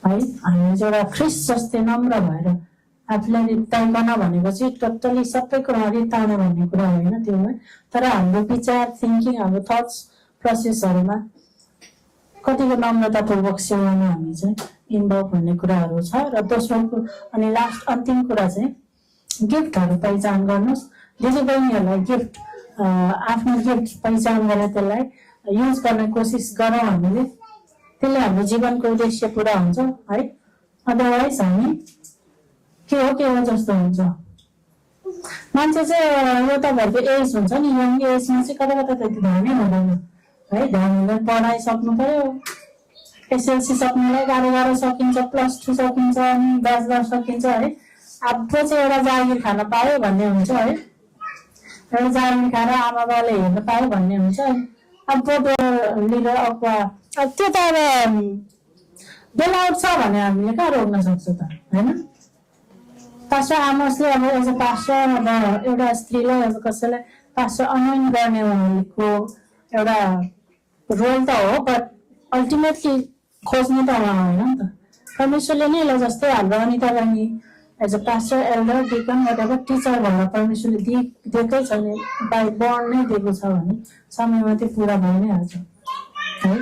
A: हामी एउटा ख्रिस्ट जस्तै नम्र भएर आफूलाई रित्ताइकन भनेको चाहिँ टोटली सबैको रित्ताउन भन्ने कुरा होइन त्यो है, तर हाम्रो विचार थिङ्किङ हाम्रो थट्स प्रोसेसहरूमा कतिको नम्रतापूर्वक सेवामा हामी चाहिँ इन्भल्भ भन्ने कुराहरू छ। र दोस्रोको अनि लास्ट अन्तिम कुरा चाहिँ गिफ्टहरू पहिचान गर्नुहोस्। दिदीबहिनीहरूलाई गिफ्ट आफ्नो गिफ्ट पहिचान गरेर त्यसलाई युज गर्ने कोसिस गरौँ हामीले, त्यसले हाम्रो जीवनको उद्देश्य पुरा हुन्छ है। अदरवाइज हामी के हो जस्तो हुन्छ। मान्छे चाहिँ यो तपाईँहरूको एज हुन्छ नि, यङ एजमा चाहिँ कता कता त्यति ध्यानै हुँदैन है, ध्यान हुँदैन। पढाइ सक्नु पर्यो, एसएलसी सक्नुलाई गाह्रो सकिन्छ, +2 सकिन्छ, अनि ब्याचलर सकिन्छ है। अब चाहिँ एउटा जागिर खान पायो भन्ने हुन्छ है, एउटा जागिर खाएर आमा बाबाले हेर्न पायो भन्ने हुन्छ। अब लिडर अथवा त्यो त अब बेलाउट छ भने हामीले कहाँ रोक्न सक्छ त होइन। पास्टर आमोसले अब एज अ पास्टर अब एउटा स्त्रीलाई अब कसैलाई पास्टर अनोइन गर्ने उहाँको एउटा रोल त हो, बट अल्टिमेटली खोज्ने त उहाँ होइन नि त, परमेश्वरले नै ल जस्तै हाम्रो अनिता बहिनी as a pastor elder deacon whatever teacher भनेर परमेश्वरले दिएकै छ भने बाई बर्न नै दिएको छ भने समयमा त्यो पुरा भइ नै हाल्छ है।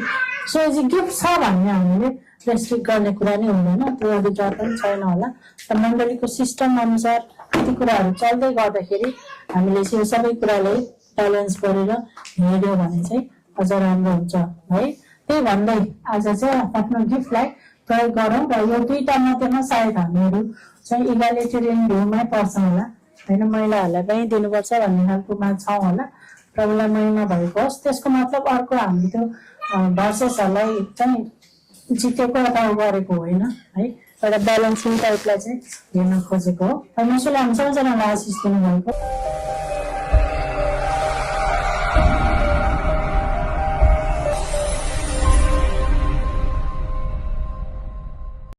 A: सो एज अ गिफ्ट छ भन्ने हामीले रेस्ट्रिक्ट गर्ने कुरा नै हुँदैन, त्यो अधिकार पनि छैन होला। र मण्डलीको सिस्टम अनुसार कति कुराहरू चल्दै गर्दाखेरि हामीले यो सबै कुरालाई ब्यालेन्स गरेर हिँड्यो भने चाहिँ अझ राम्रो हुन्छ है। त्यही भन्दै आज चाहिँ आफ्नो गिफ्टलाई प्रयोग गरौँ र यो दुईटा मध्येमा सायद हामीहरू चाहिँ इगालिटेरियन भ्यूमै पर्छ होला होइन, महिलाहरूलाई पनि दिनुपर्छ भन्ने खालकोमा छौँ होला। प्रभुलाई महिमा भएको होस्, त्यसको मतलब अर्को हामी त्यो भर्सेसहरूलाई चाहिँ जितेको अथवा गरेको होइन है, एउटा ब्यालेन्सिङ टाइपलाई चाहिँ हेर्न खोजेको हो। परमेश्वरले हामी सबैजनालाई आशिष दिनुभएको।